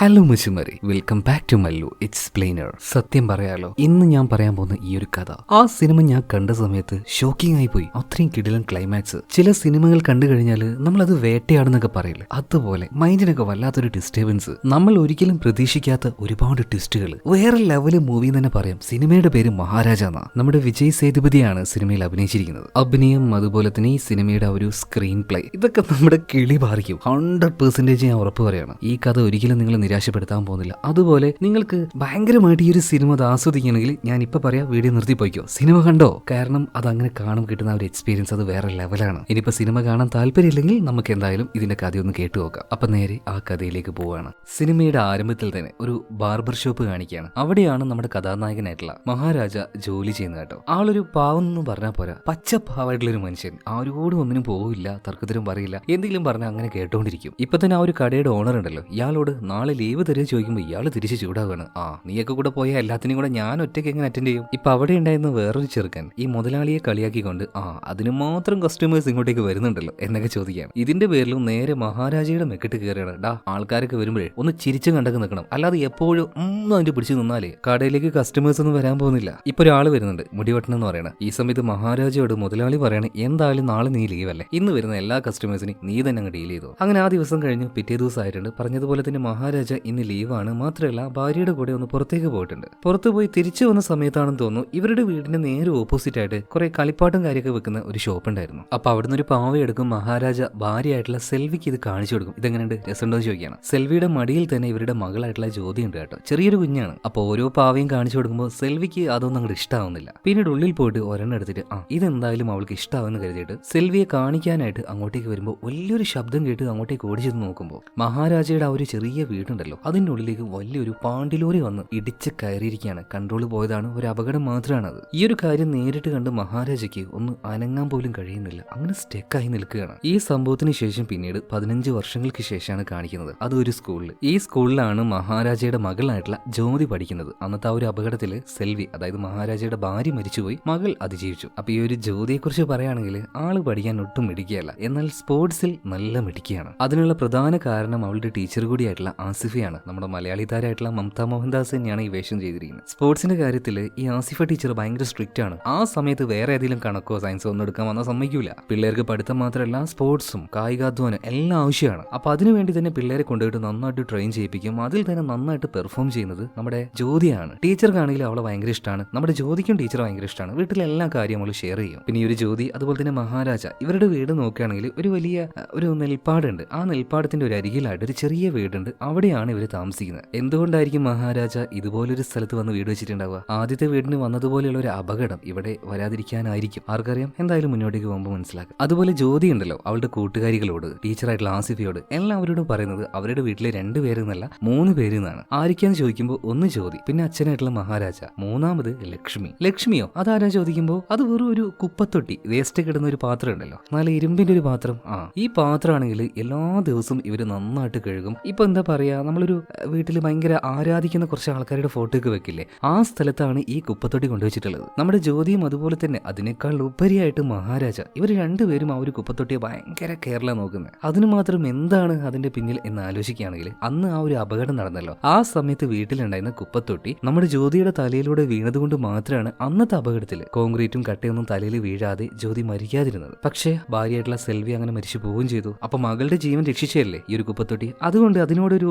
Hello മുച്ചുമരി, welcome back to Mallu explainer. സത്യം പറയാലോ, ഇന്ന് ഞാൻ പറയാൻ പോകുന്ന ഈ ഒരു കഥ ആ സിനിമ ഞാൻ കണ്ട സമയത്ത് ഷോക്കിംഗ് ആയി പോയി. അത്രയും കിടിലൻ ക്ലൈമാക്സ്. ചില സിനിമകൾ കണ്ടു കഴിഞ്ഞാൽ നമ്മളത് വേട്ടയാടുന്നൊക്കെ പറയില്ല, അതുപോലെ മൈൻഡിനൊക്കെ വല്ലാത്തൊരു ഡിസ്റ്റർബൻസ്. നമ്മൾ ഒരിക്കലും പ്രതീക്ഷിക്കാത്ത ഒരുപാട് ട്വിസ്റ്റുകൾ. വേറെ ലെവല് മൂവി തന്നെ പറയാം. സിനിമയുടെ പേര് മഹാരാജ എന്നാ. നമ്മുടെ വിജയ് സേതുപതിയാണ് സിനിമയിൽ അഭിനയിച്ചിരിക്കുന്നത്. അഭിനയം, അതുപോലെ തന്നെ ഈ സിനിമയുടെ ഒരു സ്ക്രീൻ പ്ലേ, ഇതൊക്കെ നമ്മുടെ കിളി പാറിക്കും. 100% ഞാൻ ഉറപ്പ് പറയാണ്. ഈ കഥ ഒരിക്കലും നിങ്ങൾ നിരാശപ്പെടുത്താൻ പോകുന്നില്ല. അതുപോലെ നിങ്ങൾക്ക് ഭയങ്കരമായിട്ട് ഈ ഒരു സിനിമ ആസ്വദിക്കണമെങ്കിൽ ഞാൻ ഇപ്പൊ പറയാം, വീഡിയോ നിർത്തിപ്പോയിക്കോ, സിനിമ കണ്ടോ. കാരണം അത് അങ്ങനെ കാണും കിട്ടുന്ന ഒരു എക്സ്പീരിയൻസ് അത് വേറെ ലെവലാണ്. ഇനിയിപ്പോ സിനിമ കാണാൻ താല്പര്യമില്ലെങ്കിൽ നമുക്ക് എന്തായാലും ഇതിന്റെ കഥയൊന്ന് കേട്ടു നോക്കാം. അപ്പൊ നേരെ ആ കഥയിലേക്ക് പോവാണ്. സിനിമയുടെ ആരംഭത്തിൽ തന്നെ ഒരു ബാർബർ ഷോപ്പ് കാണിക്കുകയാണ്. അവിടെയാണ് നമ്മുടെ കഥാനായകനായിട്ടുള്ള മഹാരാജ ജോലി ചെയ്യുന്നത് കേട്ടോ. ആളൊരു പാവം എന്ന് പറഞ്ഞാൽ പോരാ, പച്ചപ്പാവായിട്ടുള്ള ഒരു മനുഷ്യൻ. ആരോടും ഒന്നിനും പോവില്ല, തർക്കത്തിനും പറയില്ല, എന്തെങ്കിലും പറഞ്ഞാൽ അങ്ങനെ കേട്ടോണ്ടിരിക്കും. ഇപ്പൊ തന്നെ ആ ഒരു കടയുടെ ഓണർ ഉണ്ടല്ലോ, ഇയാളോട് നാളെ ലീവ് തരുക ചോദിക്കുമ്പോൾ ഇയാൾ തിരിച്ച് ചൂടാവുകയാണ്. നീയൊക്കെ കൂടെ പോയാൽ എല്ലാത്തിനും കൂടെ ഞാൻ ഒറ്റയ്ക്ക് എങ്ങനെ അറ്റൻഡ് ചെയ്യും. ഇപ്പൊ അവിടെ ഉണ്ടായിരുന്ന വേറൊരു ചെറുക്കൻ ഈ മുതലാളിയെ കളിയാക്കിക്കൊണ്ട് അതിന് മാത്രം കസ്റ്റമേഴ്സ് ഇങ്ങോട്ടേക്ക് വരുന്നുണ്ടല്ലോ എന്നൊക്കെ ചോദിക്കുകയാണ്. ഇതിന്റെ പേരിലും നേരെ മഹാരാജയുടെ മെക്കിട്ട് കയറിയാണ്. ആൾക്കാരൊക്കെ വരുമ്പോഴേ ഒന്ന് ചിരിച്ചും കണ്ടൊക്കെ നിൽക്കണം, അല്ലാതെ എപ്പോഴും അതിന്റെ പിടിച്ച് നിന്നാലേ കടയിലേക്ക് കസ്റ്റമേഴ്സ് ഒന്നും വരാൻ പോകുന്നില്ല. ഇപ്പൊ ഒരാൾ വരുന്നുണ്ട്, മുടിവെട്ടണം എന്ന് പറയണം. ഈ സമയത്ത് മഹാരാജയോട് മുതലാളി പറയാണ്, എന്തായാലും നാളെ നീ ലീവ് അല്ലേ, ഇന്ന് വരുന്ന എല്ലാ കസ്റ്റമേഴ്സിനും നീ തന്നെ അങ്ങ് ഡീൽ ചെയ്തു. അങ്ങനെ ആ ദിവസം കഴിഞ്ഞ് പിറ്റേ ദിവസം ആയിട്ടുണ്ട്. പറഞ്ഞതുപോലെ തന്നെ മഹാരാജ ഇന്ന് ലീവാണ്. മാത്രമല്ല ഭാര്യയുടെ കൂടെ ഒന്ന് പുറത്തേക്ക് പോയിട്ടുണ്ട്. പുറത്തു പോയി തിരിച്ചു വന്ന സമയത്താണെന്ന് തോന്നുന്നു ഇവരുടെ വീടിന്റെ നേരെ ഓപ്പോസിറ്റ് ആയിട്ട് കുറെ കളിപ്പാട്ടും കാര്യമൊക്കെ വെക്കുന്ന ഒരു ഷോപ്പ് ഉണ്ടായിരുന്നു. അപ്പൊ അവിടുന്ന് ഒരു പാവ എടുക്കും. മഹാരാജ ഭാര്യയായിട്ടുള്ള സെൽവിക്ക് ഇത് കാണിച്ചു കൊടുക്കും. ഇതെങ്ങനെയുണ്ട്, രസമുണ്ടോ ചോദിക്കുകയാണ്. സെൽവിയുടെ മടിയിൽ തന്നെ ഇവരുടെ മകളായിട്ടുള്ള ജ്യോതി ഉണ്ട് കേട്ടോ. ചെറിയൊരു കുഞ്ഞാണ്. അപ്പൊ ഓരോ പാവയും കാണിച്ചു കൊടുക്കുമ്പോൾ സെൽവിക്ക് അതൊന്നും അങ്ങോട്ട് ഇഷ്ടാവുന്നില്ല. പിന്നീട് ഉള്ളിൽ പോയിട്ട് ഒരെണ്ണം എടുത്തിട്ട് ഇതെന്തായാലും അവൾക്ക് ഇഷ്ടാവെന്ന് കരുതിയിട്ട് സെൽവിയെ കാണിക്കാനായിട്ട് അങ്ങോട്ടേക്ക് വരുമ്പോൾ വലിയൊരു ശബ്ദം കേട്ട് അങ്ങോട്ടേക്ക് ഓടിച്ചെന്ന് നോക്കുമ്പോൾ മഹാരാജയുടെ ആ ഒരു ചെറിയ വീടുണ്ടല്ലോ, അതിന്റെ ഉള്ളിലേക്ക് വലിയൊരു പാണ്ടിലോറി വന്ന് ഇടിച്ച് കയറിയിരിക്കുകയാണ്. കൺട്രോൾ പോയതാണ്, ഒരു അപകടം മാത്രമാണ് അത്. ഈ ഒരു കാര്യം നേരിട്ട് കണ്ട് മഹാരാജയ്ക്ക് ഒന്ന് അനങ്ങാൻ പോലും കഴിയുന്നില്ല, അങ്ങനെ സ്റ്റെക്കായി നിൽക്കുകയാണ്. ഈ സംഭവത്തിന് ശേഷം പിന്നീട് 15 വർഷങ്ങൾക്ക് ശേഷമാണ് കാണിക്കുന്നത്. അത് ഒരു സ്കൂളിൽ. ഈ സ്കൂളിലാണ് മഹാരാജയുടെ മകളായിട്ടുള്ള ജ്യോതി പഠിക്കുന്നത്. അന്നത്തെ ആ ഒരു അപകടത്തിൽ സെൽവി, അതായത് മഹാരാജയുടെ ഭാര്യ മരിച്ചുപോയി, മകൾ അതിജീവിച്ചു. അപ്പൊ ഈ ഒരു ജ്യോതിയെ കുറിച്ച് പറയുകയാണെങ്കിൽ ആള് പഠിക്കാൻ ഒട്ടും മിടിക്കുകയല്ല, എന്നാൽ സ്പോർട്സിൽ നല്ല മിടിക്കുകയാണ്. അതിനുള്ള പ്രധാന കാരണം അവളുടെ ടീച്ചർ കൂടിയായിട്ടുള്ള ആസിഫയാണ്. നമ്മുടെ മലയാളി താരമായിട്ടുള്ള മമത മോഹൻദാസ് തന്നെയാണ് ഈ വേഷം ചെയ്തിരിക്കുന്നത്. സ്പോർട്സിന്റെ കാര്യത്തിൽ ഈ ആസിഫ ടീച്ചർ ഭയങ്കര സ്ട്രിക്റ്റ് ആണ്. ആ സമയത്ത് വേറെ ഏതെങ്കിലും കണക്കോ സയൻസോ ഒന്നും എടുക്കാൻ വന്നാൽ സമ്മതിക്കൂല. പിള്ളേർക്ക് പഠിത്തം മാത്രമല്ല സ്പോർട്സും കായികാധ്വാനം എല്ലാം ആവശ്യമാണ്. അപ്പൊ അതിനുവേണ്ടി തന്നെ പിള്ളേരെ കൊണ്ടുപോയിട്ട് നന്നായിട്ട് ട്രെയിൻ ചെയ്യിപ്പിക്കും. അതിൽ തന്നെ നന്നായിട്ട് പെർഫോം ചെയ്യുന്നത് നമ്മുടെ ജ്യോതിയാണ്. ടീച്ചർക്കാണെങ്കിൽ അവളെ ഭയങ്കര ഇഷ്ടമാണ്. നമ്മുടെ ജ്യോതിക്കും ടീച്ചർ ഭയങ്കര ഇഷ്ടമാണ്. വീട്ടിലെ എല്ലാ കാര്യം അവൾ ഷെയർ ചെയ്യും. പിന്നെ ഈ ഒരു ജ്യോതി, അതുപോലെ തന്നെ മഹാരാജ, ഇവരുടെ വീട് നോക്കുകയാണെങ്കിൽ ഒരു വലിയ ഒരു നെൽപ്പാടുണ്ട്. ആ നെൽപ്പാടത്തിന്റെ ഒരു അരികിലായിട്ട് ഒരു ചെറിയ വീടുണ്ട്. അവിടെയാണ് ഇവർ താമസിക്കുന്നത്. എന്തുകൊണ്ടായിരിക്കും മഹാരാജ ഇതുപോലൊരു സ്ഥലത്ത് വന്ന് വീട് വെച്ചിട്ടുണ്ടാവുക? ആദ്യത്തെ വീടിന് വന്നതുപോലെയുള്ള ഒരു അപകടം ഇവിടെ വരാതിരിക്കാനായിരിക്കും. ആർക്കറിയാം, എന്തായാലും മുന്നോട്ടേക്ക് പോകുമ്പോൾ മനസ്സിലാക്കാം. അതുപോലെ ജ്യോതി ഉണ്ടല്ലോ, അവളുടെ കൂട്ടുകാരികളോട്, ടീച്ചറായിട്ടുള്ള ആസിഫയോട്, എല്ലാവരോടും പറയുന്നത് അവരുടെ വീട്ടിലെ 2 പേര് എന്നല്ല 3 പേര് എന്നാണ്. ആയിരിക്കാന്ന് ചോദിക്കുമ്പോൾ ഒന്ന് ജ്യോതി, പിന്നെ അച്ഛനായിട്ടുള്ള മഹാരാജ, മൂന്നാമത് ലക്ഷ്മി. ലക്ഷ്മിയോ അതാരാ ചോദിക്കുമ്പോൾ അത് വെറും ഒരു കുപ്പത്തൊട്ടി, വേസ്റ്റ് കിടുന്ന ഒരു പാത്രം ഉണ്ടല്ലോ, നല്ല ഇരുമ്പിന്റെ ഒരു പാത്രം. ഈ പാത്രമാണെങ്കിൽ എല്ലാ ദിവസവും ഇവര് നന്നായിട്ട് കഴുകും. ഇപ്പൊ എന്താ പറയാ, നമ്മളൊരു വീട്ടിൽ ഭയങ്കര ആരാധിക്കുന്ന കുറച്ച് ആൾക്കാരുടെ ഫോട്ടോ ഒക്കെ വെക്കില്ലേ, ആ സ്ഥലത്താണ് ഈ കുപ്പത്തൊട്ടി കൊണ്ടുവച്ചിട്ടുള്ളത്. നമ്മുടെ ജ്യോതിയും അതുപോലെ തന്നെ. അതിനേക്കാൾ ഉപരിയായിട്ട് മഹാരാജ, ഇവർ 2 പേരും ആ ഒരു കുപ്പത്തൊട്ടിയെ ഭയങ്കര കേരള നോക്കുന്നത്. അതിന് മാത്രം എന്താണ് അതിന്റെ പിന്നിൽ എന്ന് ആലോചിക്കുകയാണെങ്കിൽ, അന്ന് ആ ഒരു അപകടം നടന്നല്ലോ, ആ സമയത്ത് വീട്ടിലുണ്ടായിരുന്ന കുപ്പത്തൊട്ടി നമ്മുടെ ജ്യോതിയുടെ തലയിലൂടെ വീണതുകൊണ്ട് മാത്രമാണ് അന്നത്തെ അപകടത്തിൽ കോൺക്രീറ്റും കട്ടയൊന്നും തലയിൽ വീഴാതെ ജ്യോതി മരിക്കാതിരുന്നത്. പക്ഷേ ഭാര്യയായിട്ടുള്ള സെൽവി അങ്ങനെ മരിച്ചു പോവുകയും ചെയ്തു. അപ്പൊ മകളുടെ ജീവൻ രക്ഷിച്ചല്ലേ ഈ ഒരു കുപ്പത്തൊട്ടി. അതുകൊണ്ട് അതിനോടൊരു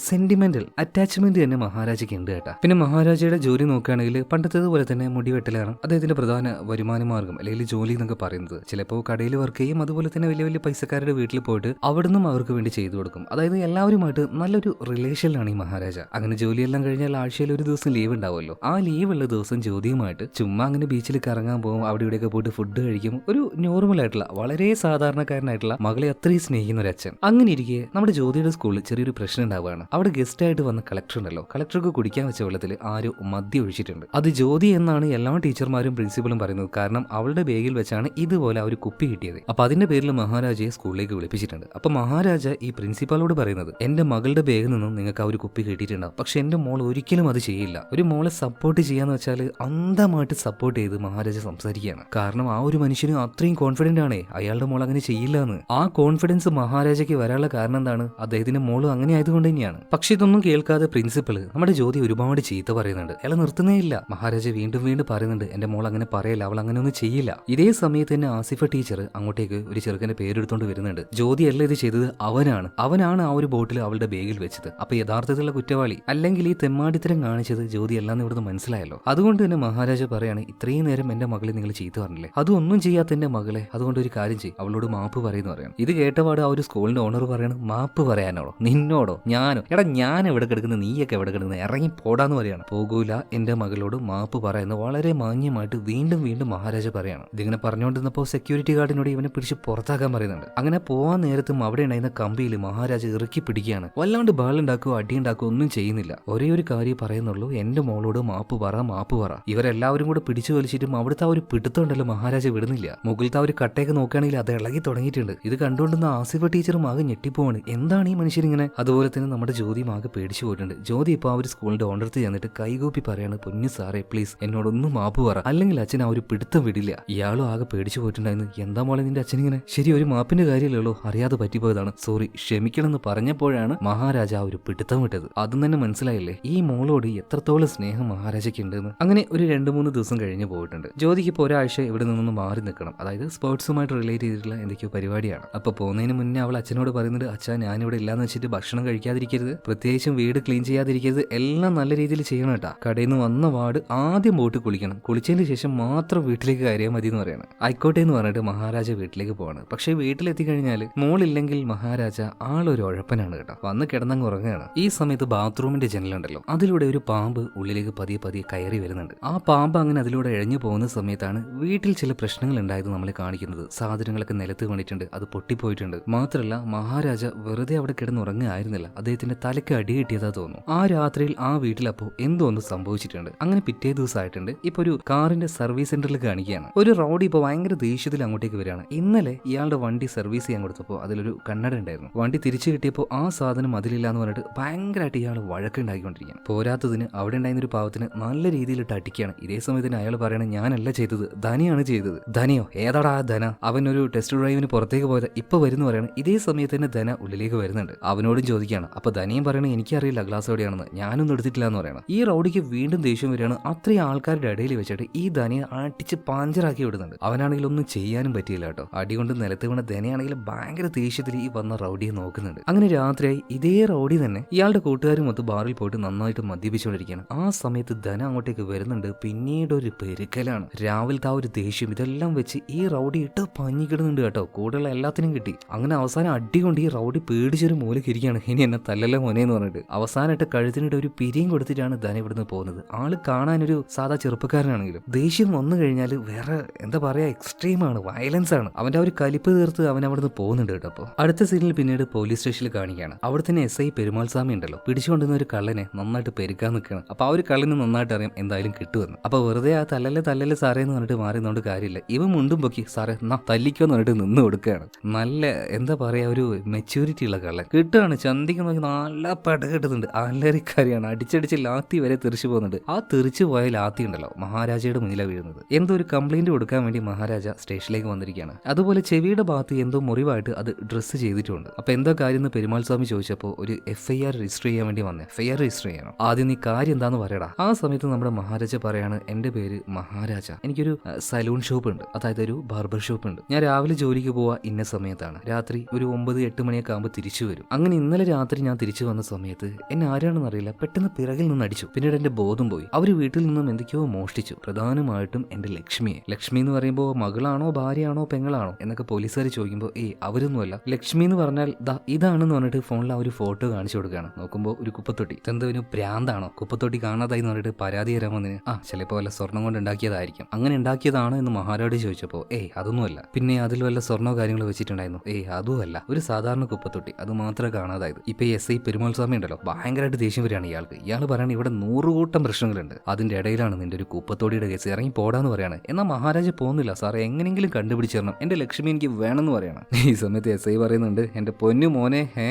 സെന്റിമെന്റൽ അറ്റാച്ച്മെന്റ് തന്നെ മഹാരാജയ്ക്ക് ഉണ്ട് കേട്ടാ. പിന്നെ മഹാരാജയുടെ ജോലി നോക്കുകയാണെങ്കിൽ പണ്ടത്തേതുപോലെ തന്നെ മുടിവെട്ടലാണ് അദ്ദേഹത്തിന്റെ പ്രധാന വരുമാന മാർഗം, അല്ലെങ്കിൽ ജോലി എന്നൊക്കെ പറയുന്നത്. ചിലപ്പോൾ കടയിൽ വർക്ക് ചെയ്യും, അതുപോലെ തന്നെ വലിയ വലിയ പൈസക്കാരുടെ വീട്ടിൽ പോയിട്ട് അവിടുന്ന് അവർക്ക് വേണ്ടി ചെയ്തു കൊടുക്കും. അതായത് എല്ലാവരുമായിട്ട് നല്ലൊരു റിലേഷനിലാണ് ഈ മഹാരാജ. അങ്ങനെ ജോലിയെല്ലാം കഴിഞ്ഞാൽ ആഴ്ചയിൽ ഒരു ദിവസം ലീവ് ഉണ്ടാവുമല്ലോ, ആ ലീവുള്ള ദിവസം ജ്യോതിയുമായിട്ട് ചുമ്മാ അങ്ങനെ ബീച്ചിൽ കറങ്ങാൻ പോകും. അവിടെ ഇവിടെയൊക്കെ പോയിട്ട് ഫുഡ് കഴിക്കും. ഒരു നോർമൽ ആയിട്ടുള്ള, വളരെ സാധാരണക്കാരനായിട്ടുള്ള മകളെ അത്രയും സ്നേഹിക്കുന്ന ഒരു അച്ഛൻ. അങ്ങനെ ഇരിക്കെ നമ്മുടെ ജ്യോതിയുടെ സ്കൂളിൽ ചെറിയൊരു പ്രശ്നം ഉണ്ടാവുകയാണ്. അവിടെ ഗസ്റ്റ് ആയിട്ട് വന്ന കളക്ടർ ഉണ്ടല്ലോ, കളക്ടർക്ക് കുടിക്കാൻ വെച്ച വെള്ളത്തിൽ ആരോ മദ്യം ഒഴിച്ചിട്ടുണ്ട്. അത് ജ്യോതി എന്നാണ് എല്ലാ ടീച്ചർമാരും പ്രിൻസിപ്പലും പറയുന്നത്. കാരണം അവളുടെ ബാഗിൽ വെച്ചാണ് ഇതുപോലെ ഒരു കുപ്പി കിട്ടിയത്. അപ്പൊ അതിന്റെ പേരിൽ മഹാരാജയെ സ്കൂളിലേക്ക് വിളിപ്പിച്ചിട്ടുണ്ട്. അപ്പൊ മഹാരാജ ഈ പ്രിൻസിപ്പാളോട് പറയുന്നത്, എന്റെ മകളുടെ ബാഗിൽ നിന്നും നിങ്ങൾക്ക് ആ ഒരു കുപ്പി കിട്ടിയിട്ടുണ്ടാവും, പക്ഷെ എന്റെ മോൾ ഒരിക്കലും അത് ചെയ്യില്ല. ഒരു മോളെ സപ്പോർട്ട് ചെയ്യാന്ന് വെച്ചാൽ അന്ധമായിട്ട് സപ്പോർട്ട് ചെയ്ത് മഹാരാജ സംസാരിക്കുകയാണ്. കാരണം ആ ഒരു മനുഷ്യന് അത്രയും കോൺഫിഡന്റ് ആണ് അയാളുടെ മോൾ അങ്ങനെ ചെയ്യില്ല എന്ന്. ആ കോൺഫിഡൻസ് മഹാരാജയ്ക്ക് വരാനുള്ള കാരണം എന്താണ്? അദ്ദേഹത്തിന്റെ മോള് അങ്ങനെ ആയതുകൊണ്ട് തന്നെയാണ്. പക്ഷെ ഇതൊന്നും കേൾക്കാതെ പ്രിൻസിപ്പള് നമ്മുടെ ജ്യോതി ഒരുപാട് ചീത്ത പറയുന്നുണ്ട്. അയാൾ നിർത്തുന്നേ ഇല്ല. മഹാരാജ വീണ്ടും വീണ്ടും പറയുന്നുണ്ട് എന്റെ മോൾ അങ്ങനെ പറയല്ല, അവൾ അങ്ങനെ ഒന്നും ചെയ്യില്ല. ഇതേ സമയത്ത് തന്നെ ആസിഫ ടീച്ചർ അങ്ങോട്ടേക്ക് ഒരു ചെറുക്കന്റെ പേരെടുത്തോണ്ട് വരുന്നുണ്ട്. ജ്യോതി അല്ല ഇത് ചെയ്തത്, അവനാണ് ആ ഒരു ബോട്ടിൽ അവളുടെ ബാഗിൽ വെച്ചത്. അപ്പൊ യഥാർത്ഥത്തിലുള്ള കുറ്റവാളി അല്ലെങ്കിൽ ഈ തെമ്മാടിത്തരം കാണിച്ചത് ജ്യോതി അല്ലാന്ന് ഇവിടുന്ന് മനസ്സിലായല്ലോ. അതുകൊണ്ട് തന്നെ മഹാരാജ പറയാണ് ഇത്രയും നേരം എന്റെ മകളെ നിങ്ങൾ ചീത്ത പറഞ്ഞില്ലേ, അതൊന്നും ചെയ്യാത്ത എന്റെ മകളെ, അതുകൊണ്ട് ഒരു കാര്യം ചെയ്യും, അവളോട് മാപ്പ് പറയുന്നു പറയണം. ഇത് കേട്ടപാട് ആ ഒരു സ്കൂളിന്റെ ഓണർ പറയണം മാപ്പ് പറയാനോടോ, നിന്നോടോ, ഞാനോ? എടാ ഞാൻ എവിടെ കിടക്കുന്നത്, നീയൊക്കെ എവിടെ കിടക്കുന്നത്, ഇറങ്ങി പോടാന്ന് പറയാണ്. പോകൂല, എന്റെ മകളോട് മാപ്പ് പറയുന്നു വളരെ മാന്യമായിട്ട് വീണ്ടും വീണ്ടും മഹാരാജ പറയാണ്. ഇതിങ്ങനെ പറഞ്ഞുകൊണ്ടിരുന്നപ്പോൾ സെക്യൂരിറ്റി ഗാർഡിനോട് ഇവനെ പിടിച്ച് പുറത്താക്കാൻ പറയുന്നുണ്ട്. അങ്ങനെ പോവാൻ നേരത്തും അവിടെ ഉണ്ടായിരുന്ന കമ്പിയിൽ മഹാരാജ ഇറുക്കി പിടിക്കുകയാണ്. വല്ലാണ്ട് ബാളുണ്ടാക്കുകയോ അടിയുണ്ടാക്കുകയോ ഒന്നും ചെയ്യുന്നില്ല. ഒരേ ഒരു കാര്യം പറയുന്നുള്ളൂ, എന്റെ മോളോട് മാപ്പ് പറ. ഇവരെല്ലാവരും കൂടെ പിടിച്ചു വലിച്ചിട്ടും അവിടുത്തെ ആ ഒരു പിടുത്തം ഉണ്ടല്ലോ മഹാരാജ വിടുന്നില്ല. മുകളിലത്തെ ആ ഒരു കട്ടയൊക്കെ നോക്കുകയാണെങ്കിൽ അത് ഇളകി തുടങ്ങിയിട്ടുണ്ട്. ഇത് കണ്ടുകൊണ്ടുന്ന ആസിഫ ടീച്ചറും ആകെ ഞെട്ടിപ്പോവാണ്. എന്താണ് ഈ മനുഷ്യരിങ്ങനെ? അതുപോലെ തന്നെ നമ്മുടെ ജ്യോതിയും ആകെ പേടിച്ചു പോയിട്ടുണ്ട്. ജ്യോതി ഇപ്പൊ ആ ഒരു സ്കൂളിന്റെ ഓണർത്ത് ചെന്നിട്ട് കൈകൂപ്പി പറയാണ്, പൊന്നു സാറേ പ്ലീസ് എന്നോടൊന്നും മാപ്പ് പറ, അല്ലെങ്കിൽ അച്ഛൻ ആ ഒരു പിടുത്തം വിടില്ല. ഇയാളും ആകെ പേടിച്ചു പോയിട്ടുണ്ടായിരുന്നു. എന്താ മോളെ നിന്റെ അച്ഛനിങ്ങനെ? ശരി, ഒരു മാപ്പിന്റെ കാര്യമില്ലല്ലോ, അറിയാതെ പറ്റിപ്പോയതാണ്, സോറി ക്ഷമിക്കണം എന്ന് പറഞ്ഞപ്പോഴാണ് മഹാരാജ ആ ഒരു പിടുത്തം വിട്ടത്. അതും തന്നെ മനസ്സിലായില്ലേ ഈ മോളോട് എത്രത്തോളം സ്നേഹം മഹാരാജയ്ക്ക് ഉണ്ടെന്ന്. അങ്ങനെ ഒരു 2-3 ദിവസം കഴിഞ്ഞ് പോയിട്ടുണ്ട്. ജ്യോതിക്ക് ഇപ്പോൾ ഒരാഴ്ച ഇവിടെ നിന്നൊന്ന് മാറി നിൽക്കണം. അതായത് സ്പോർട്സുമായിട്ട് റിലേറ്റ് ചെയ്തിട്ടുള്ള എന്തൊക്കെയോ പരിപാടിയാണ്. അപ്പൊ പോകുന്നതിന് മുന്നേ അവൾ അച്ഛനോട് പറയുന്നുണ്ട്, അച്ഛാ ഞാനിവിടെ ഇല്ലാന്ന് വെച്ചിട്ട് ഭക്ഷണം കഴിക്കാതിരിക്കരുത്, പ്രത്യേകിച്ചും വീട് ക്ലീൻ ചെയ്യാതിരിക്കരുത്, എല്ലാം നല്ല രീതിയിൽ ചെയ്യണം കേട്ടാ. കടയിൽ നിന്ന് വന്ന വാർഡ് ആദ്യം പോയിട്ട് കുളിക്കണം, കുളിച്ചതിന് ശേഷം മാത്രം വീട്ടിലേക്ക് കയറിയാൽ മതി എന്ന് പറയണം. ആയിക്കോട്ടെ എന്ന് പറഞ്ഞിട്ട് മഹാരാജ വീട്ടിലേക്ക് പോവാണ്. പക്ഷെ വീട്ടിലെത്തിക്കഴിഞ്ഞാൽ മോളില്ലെങ്കിൽ മഹാരാജ ആളൊരു ഉഴപ്പനാണ് കേട്ടോ. വന്ന് കിടന്നങ്ങ് ഉറങ്ങുകയാണ്. ഈ സമയത്ത് ബാത്റൂമിന്റെ ജനലുണ്ടല്ലോ, അതിലൂടെ ഒരു പാമ്പ് ഉള്ളിലേക്ക് പതിയെ പതിയെ കയറി വരുന്നുണ്ട്. ആ പാമ്പ് അങ്ങനെ അതിലൂടെ ഇഴഞ്ഞു പോകുന്ന സമയത്താണ് വീട്ടിൽ ചില പ്രശ്നങ്ങൾ ഉണ്ടായത് നമ്മളെ കാണിക്കുന്നത്. സാധനങ്ങളൊക്കെ നിലത്ത് വീണിട്ടുണ്ട്, അത് പൊട്ടിപ്പോയിട്ടുണ്ട്. മാത്രമല്ല മഹാരാജ വെറുതെ അവിടെ കിടന്നുറങ്ങുകയായിരുന്നില്ല, അദ്ദേഹത്തിന്റെ തലയ്ക്ക് അടി കിട്ടിയതാ തോന്നുന്നു. ആ രാത്രിയിൽ ആ വീട്ടിലപ്പോ എന്തോ ഒന്ന് സംഭവിച്ചിട്ടുണ്ട്. അങ്ങനെ പിറ്റേ ദിവസമായിട്ടുണ്ട്. ഇപ്പൊ ഒരു കാറിന്റെ സർവീസ് സെന്ററിൽ കാണിക്കുകയാണ്. ഒരു റോഡ് ഇപ്പൊ ഭയങ്കര ദേഷ്യത്തിൽ അങ്ങോട്ടേക്ക് വരികയാണ്. ഇന്നലെ ഇയാളുടെ വണ്ടി സർവീസ് ചെയ്യാൻ കൊടുത്തപ്പോൾ അതിലൊരു കണ്ണട ഉണ്ടായിരുന്നു. വണ്ടി തിരിച്ചു കിട്ടിയപ്പോൾ ആ സാധനം അതിലില്ല എന്ന് പറഞ്ഞിട്ട് ഭയങ്കരമായിട്ട് ഇയാൾ വഴക്കുണ്ടാക്കിക്കൊണ്ടിരിക്കുകയാണ്. പോരാത്തതിന് അവിടെ ഉണ്ടായിരുന്ന ഒരു പാവത്തിന് നല്ല രീതിയിലിട്ട് അടിക്കുകയാണ്. ഇതേ സമയത്തിന് അയാൾ പറയണത് ഞാനല്ല ചെയ്തത്, ധനിയാണ് ചെയ്തത്. ധനയോ? ഏതാടാ ആ ധന? അവനൊരു ടെസ്റ്റ് ഡ്രൈവിന് പുറത്തേക്ക് പോയത് ഇപ്പൊ വരുന്നു പറയണം. ഇതേ സമയത്ത് തന്നെ ധന ഉള്ളിലേക്ക് വരുന്നുണ്ട്. അവനോടും ചോദിക്കുകയാണ്. അപ്പൊ ധനയും പറയണേ എനിക്കറിയില്ല ഗ്ലാസ് എവിടെയാണെന്ന്, ഞാനൊന്നും എടുത്തിട്ടില്ല എന്ന് പറയണം. ഈ റൗഡിക്ക് വീണ്ടും ദേഷ്യം വരികയാണ്. അത്രയും ആൾക്കാരുടെ ഇടയിൽ വെച്ചിട്ട് ഈ ധനയെ അടിച്ച് പാഞ്ചറാക്കി വിടുന്നുണ്ട്. അവനാണെങ്കിൽ ഒന്നും ചെയ്യാനും പറ്റിയില്ല കേട്ടോ. അടികൊണ്ട് നിലത്ത് വീണ ധനയാണെങ്കിൽ ഭയങ്കര ദേഷ്യത്തിൽ ഈ വന്ന റൗഡിയെ നോക്കുന്നുണ്ട്. അങ്ങനെ രാത്രിയായി ഇതേ റൗഡി തന്നെ ഇയാളുടെ കൂട്ടുകാരും മൊത്തം ബാറിൽ പോയിട്ട് നന്നായിട്ട് മദ്യപിച്ചുകൊണ്ടിരിക്കുകയാണ്. ആ സമയത്ത് ധന അങ്ങോട്ടേക്ക് വരുന്നുണ്ട്. പിന്നീട് ഒരു പെരുക്കലാണ്. രാവിലത്തെ ആ ഒരു ദേഷ്യം ഇതെല്ലാം വെച്ച് ഈ റൗഡി ഇട്ട് പഞ്ഞിക്കിടുന്നുണ്ട് കേട്ടോ. കൂടെയുള്ള എല്ലാത്തിനും കിട്ടി. അങ്ങനെ അവസാനം അടി കൊണ്ട് ഈ റൗഡി പേടിച്ചൊരു മൂലക്ക് ഇരിക്കുകയാണ്. ഇനി എന്നെ തല്ലല്ല മോനെ എന്ന് പറഞ്ഞിട്ട് അവസാനമായിട്ട് കഴുത്തിനിട്ട് ഒരു പിരിയും കൊടുത്തിട്ടാണ് ധന ഇവിടുന്ന് പോകുന്നത്. ആള് കാണാനൊരു സാധാ ചെറുപ്പക്കാരനാണെങ്കിലും ദേഷ്യം വന്നു കഴിഞ്ഞാൽ വേറെ എന്താ പറയാ എക്സ്ട്രീമാണ്, വയലൻസ് ആണ്. അവന്റെ ആ ഒരു കലിപ്പ് തീർത്ത് അവൻ അവിടുന്ന് പോകുന്നുണ്ട് കേട്ടോ. അപ്പോൾ അടുത്ത സീനിൽ പിന്നീട് പോലീസ് സ്റ്റേഷനിൽ കാണിക്കുകയാണ്. അവിടെ തന്നെ SI പെരുമാൾ സ്വാമി ഉണ്ടല്ലോ, പിടിച്ചുകൊണ്ടുവന്ന ഒരു കള്ളനെ നന്നായിട്ട് പെരുക്കാൻ നിൽക്കുകയാണ്. അപ്പൊ ആ ഒരു കള്ളിന് നന്നായിട്ട് അറിയാം എന്തായാലും കിട്ടുമെന്ന്. അപ്പൊ വെറുതെ ആ തല്ലല്ലേ സാറേ എന്ന് പറഞ്ഞിട്ട് മാറിയെന്നോണ്ട് കാര്യമില്ല. ഇവ മുണ്ടും പൊക്കി സാറേ തല്ലിക്കോന്ന് പറഞ്ഞിട്ട് നിന്ന് കൊടുക്കുകയാണ്. നല്ല എന്താ പറയാ ഒരു മെച്യൂരിറ്റി ഉള്ള കള്ളൻ കിട്ടുകയാണ്. ചന്തിക്ക് നോക്കി നല്ല പട കിട്ടുന്നുണ്ട്. അല്ലരിക്കാരിയാണ്. അടിച്ചടിച്ച് ലാത്തി വരെ തെറിച്ചു പോകുന്നുണ്ട്. ആ തെറിച്ചു പോയ ലാത്തി ഉണ്ടല്ലോ മഹാരാജയുടെ മുന്നിലാണ് വീഴുന്നത്. എന്തോ ഒരു കംപ്ലൈന്റ് കൊടുക്കാൻ വേണ്ടി മഹാരാജ സ്റ്റേഷനിലേക്ക് വന്നിരിക്കുകയാണ്. അതുപോലെ ചെവിയുടെ ഭാഗത്ത് എന്തോ മുറിവായിട്ട് അത് ഡ്രസ്സ് ചെയ്തിട്ടുണ്ട്. അപ്പൊ എന്താ കാര്യം എന്ന് പെരുമാൾ സ്വാമി ചോദിച്ചപ്പോൾ ഒരു FIR രജിസ്റ്റർ ചെയ്യാൻ വേണ്ടി വന്നേ. FIR രജിസ്റ്റർ ചെയ്യണം. ആദ്യം നീ കാര്യം എന്താന്ന് പറയടാ. ആ സമയത്ത് നമ്മുടെ മഹാരാജ പറയാണ് എന്റെ പേര് മഹാരാജ, എനിക്കൊരു സലൂൺ ഷോപ്പ് ഉണ്ട്, അതായത് ഒരു ബാർബർ ഷോപ്പ് ഉണ്ട്. ഞാൻ രാവിലെ ജോലിക്ക് പോവാ ഇന്ന സമയത്താണ്, രാത്രി ഒരു 9-8 മണിയൊക്കെ ആകുമ്പോൾ തിരിച്ചു വരും. അങ്ങനെ ഇന്നലെ രാത്രി ഞാൻ തിരിച്ചു വന്ന സമയത്ത് എന്നെ ആരാണെന്ന് അറിയില്ല പെട്ടെന്ന് പിറകിൽ നിന്ന് അടിച്ചു. പിന്നീട് എന്റെ ബോധം പോയി. അവര് വീട്ടിൽ നിന്നും എന്തൊക്കെയോ മോഷ്ടിച്ചു, പ്രധാനമായിട്ടും എന്റെ ലക്ഷ്മിയെ. ലക്ഷ്മി എന്ന് പറയുമ്പോൾ മകളാണോ ഭാര്യയാണോ പെങ്ങളാണോ എന്നൊക്കെ പോലീസുകാർ ചോദിക്കുമ്പോൾ അവരൊന്നുമല്ല, ലക്ഷ്മി എന്ന് പറഞ്ഞാൽ ഇതാണെന്ന് പറഞ്ഞിട്ട് ഫോണിൽ ആ ഒരു ഫോട്ടോ കാണിച്ചു കൊടുക്കുകയാണ്. നോക്കുമ്പോൾ ഒരു കുപ്പത്തൊട്ടി. എന്തോനും പ്രാന്താണോ കുപ്പത്തൊട്ടി കാണാതായി എന്ന് പറഞ്ഞിട്ട് പരാതി തരാൻ വന്നതിന് ചിലപ്പോൾ വല്ല സ്വർണം കൊണ്ട് ഉണ്ടാക്കിയതായിരിക്കും. അങ്ങനെ ഉണ്ടാക്കിയതാണോ എന്ന് മഹാരാജ് ചോദിച്ചപ്പോൾ അതൊന്നുമല്ല. പിന്നെ അതിൽ വല്ല സ്വർണ്ണോ കാര്യങ്ങളോ വെച്ചിട്ടുണ്ടായിരുന്നു? അതുമല്ല, ഒരു സാധാരണ കുപ്പത്തൊട്ടി, അത് മാത്രമേ കാണാതായത്. ഇപ്പൊ SI പെരുമാൾ സ്വാമി ഉണ്ടല്ലോ ഭയങ്കരമായിട്ട് ദേഷ്യം വരികയാണ് ഇയാൾക്ക്. ഇയാൾ പറയാണ് ഇവിടെ 100 കൂട്ടം പ്രശ്നങ്ങളുണ്ട്, അതിന്റെ ഇടയിലാണ് നിന്റെ ഒരു കുപ്പത്തൊടിയുടെ കേസ്, ഇറങ്ങി പോടാന്ന് പറയാണ്. എന്നാൽ മഹാരാജ പോകുന്നില്ല, സാറേ എങ്ങനെയെങ്കിലും കണ്ടുപിടിച്ചിരണം, എന്റെ ലക്ഷ്മി എനിക്ക് വേണമെന്ന് പറയണം. ഈ സമയത്ത് SI പറയുന്നുണ്ട് എന്റെ പൊന്നു മോനെ,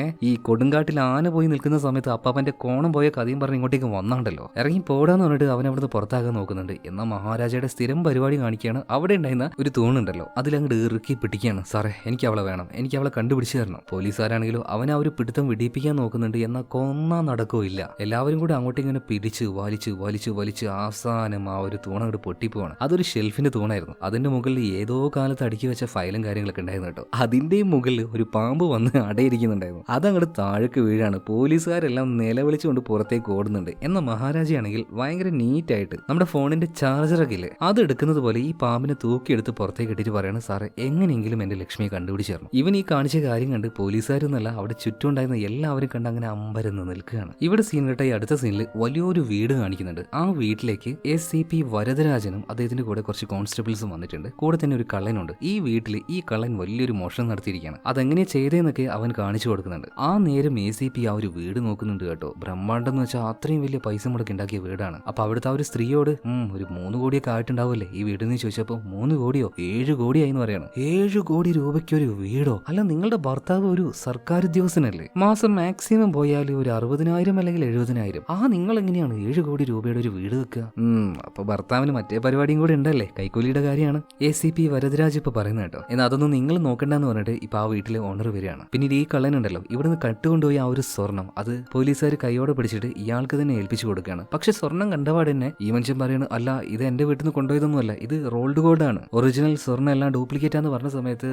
ഈ കൊടുങ്കാട്ടിൽ ആന പോയി നിൽക്കുന്ന സമയത്ത് അപ്പാപ്പന്റെ കോണം പോയ കഥയും പറഞ്ഞ് ഇങ്ങോട്ടേക്ക് വന്നാണ്ടല്ലോ, ഇറങ്ങി പോടാന്ന് പറഞ്ഞിട്ട് അവൻ അവിടുന്ന് പുറത്താക്കാൻ നോക്കുന്നുണ്ട്. എന്നാൽ മഹാരാജയുടെ സ്ഥിരം പരിപാടി കാണിക്കുകയാണ്. അവിടെ ഉണ്ടായിരുന്ന ഒരു തൂണുണ്ടല്ലോ അതിലങ്ങോട്ട് ഇറുക്കി പിടിക്കുകയാണ്. സാറേ എനിക്ക് അവളെ വേണം, എനിക്ക് അവളെ കണ്ടുപിടിച്ചു തരണം. പോലീസുകാരാണെങ്കിലും അവൻ ആ ഒരു പിടുത്തം വിടിയിപ്പിക്കാൻ പിടിക്കാൻ നോക്കുന്നുണ്ട്, എന്നാൽ കൊന്നാ നടക്കില്ല. എല്ലാവരും കൂടെ അങ്ങോട്ടും ഇങ്ങനെ പിടിച്ച് വലിച്ച് അവസാനം ആ ഒരു തൂണ അങ്ങോട്ട് പൊട്ടിപ്പോവാണ്. അതൊരു ഷെൽഫിന്റെ തൂണായിരുന്നു. അതിന്റെ മുകളിൽ ഏതോ കാലത്ത് അടുക്കി വെച്ച ഫയലും കാര്യങ്ങളൊക്കെ ഉണ്ടായിരുന്നു കേട്ടോ. അതിന്റെയും മുകളിൽ ഒരു പാമ്പ് വന്ന് അടയിരിക്കുന്നുണ്ടായിരുന്നു. അതങ്ങോട്ട് താഴേക്ക് വീഴാണ്. പോലീസുകാരെല്ലാം നിലവിളിച്ചുകൊണ്ട് പുറത്തേക്ക് ഓടുന്നുണ്ട്. എന്നാൽ മഹാരാജയാണെങ്കിൽ ഭയങ്കര നീറ്റായിട്ട് നമ്മുടെ ഫോണിന്റെ ചാർജറൊക്കെ ഇല്ലേ അത് എടുക്കുന്നത് പോലെ ഈ പാമ്പിനെ തൂക്കിയെടുത്ത് പുറത്തേക്ക് ഇട്ടിട്ട് പറയാണ്, സാറേ എങ്ങനെയെങ്കിലും എന്റെ ലക്ഷ്മിയെ കണ്ടുപിടിച്ചേർന്നു. ഇവൻ ഈ കാണിച്ച കാര്യം കണ്ട് പോലീസുകാരൊന്നല്ല അവിടെ ചുറ്റുണ്ടായിരുന്ന എല്ലാവരും കണ്ട് അങ്ങനെ അമ്പരന്ന് നിൽക്കുകയാണ്. ഇവിടെ സീൻ കേട്ട ഈ അടുത്ത സീനിൽ വലിയൊരു വീട് കാണിക്കുന്നുണ്ട്. ആ വീട്ടിലേക്ക് ACP വരദരാജനും അദ്ദേഹത്തിന്റെ കൂടെ കുറച്ച് കോൺസ്റ്റബിൾസും വന്നിട്ടുണ്ട്. കൂടെ തന്നെ ഒരു കള്ളനുണ്ട്. ഈ വീട്ടിൽ ഈ കള്ളൻ വലിയൊരു മോഷണം നടത്തിയിരിക്കുകയാണ്. അതെങ്ങനെയാ ചെയ്തതെന്നൊക്കെ അവൻ കാണിച്ചു കൊടുക്കുന്നുണ്ട്. ആ നേരം ACP ആ ഒരു വീട് നോക്കുന്നുണ്ട് കേട്ടോ. ബ്രഹ്മാണ്ടം എന്ന് വെച്ചാൽ അത്രയും വലിയ പൈസ മുടക്കി ഉണ്ടാക്കിയ വീടാണ്. അപ്പൊ അവിടുത്തെ ആ ഒരു സ്ത്രീയോട് ഒരു 3 കോടിയൊക്കെ ആയിട്ടുണ്ടാവില്ലേ ഈ വീടെന്ന് ചോദിച്ചപ്പോ 3 കോടിയോ 7 കോടിയായി എന്ന് പറയാണ്. 7 കോടി രൂപയ്ക്ക് ഒരു വീടോ? അല്ല, നിങ്ങളുടെ ഭർത്താവ് ഒരു സർക്കാർ ഉദ്യോഗസ്ഥനല്ലേ? മാസം മാക്സിമം പോയാൽ ഒരു 60,000 അല്ലെങ്കിൽ 70,000. നിങ്ങൾ എങ്ങനെയാണ് 7 കോടി രൂപയുടെ ഒരു വീട് വെക്കുക? അപ്പൊ ഭർത്താവിന് മറ്റേ പരിപാടിയും കൂടി ഉണ്ടല്ലേ, കൈക്കൂലിയുടെ കാര്യമാണ് ACP വരദരാജ് ഇപ്പൊ പറയുന്നത് കേട്ടോ. എന്നാൽ അതൊന്നും നിങ്ങൾ നോക്കണ്ടെന്ന് പറഞ്ഞിട്ട് ഇപ്പൊ ആ വീട്ടിലെ ഓണർ വരികയാണ്. പിന്നീട് ഈ കള്ളനുണ്ടല്ലോ ഇവിടുന്ന് കട്ടുകൊണ്ടുപോയി ആ ഒരു സ്വർണം അത് പോലീസുകാർ കൈയോടെ പിടിച്ചിട്ട് ഇയാൾക്ക് തന്നെ ഏൽപ്പിച്ചു കൊടുക്കുകയാണ്. പക്ഷെ സ്വർണം കണ്ടപാട് തന്നെ ഈ മനുഷ്യൻ പറയാണ്, അല്ല ഇത് എന്റെ വീട്ടിൽ നിന്ന് കൊണ്ടുപോയതൊന്നുമല്ല, ഇത് റോൾഡ് ഗോൾഡ് ആണ്, ഒറിജിനൽ സ്വർണ്ണം എല്ലാം ഡ്യൂപ്ലിക്കേറ്റ് ആണെന്ന് പറഞ്ഞ സമയത്ത്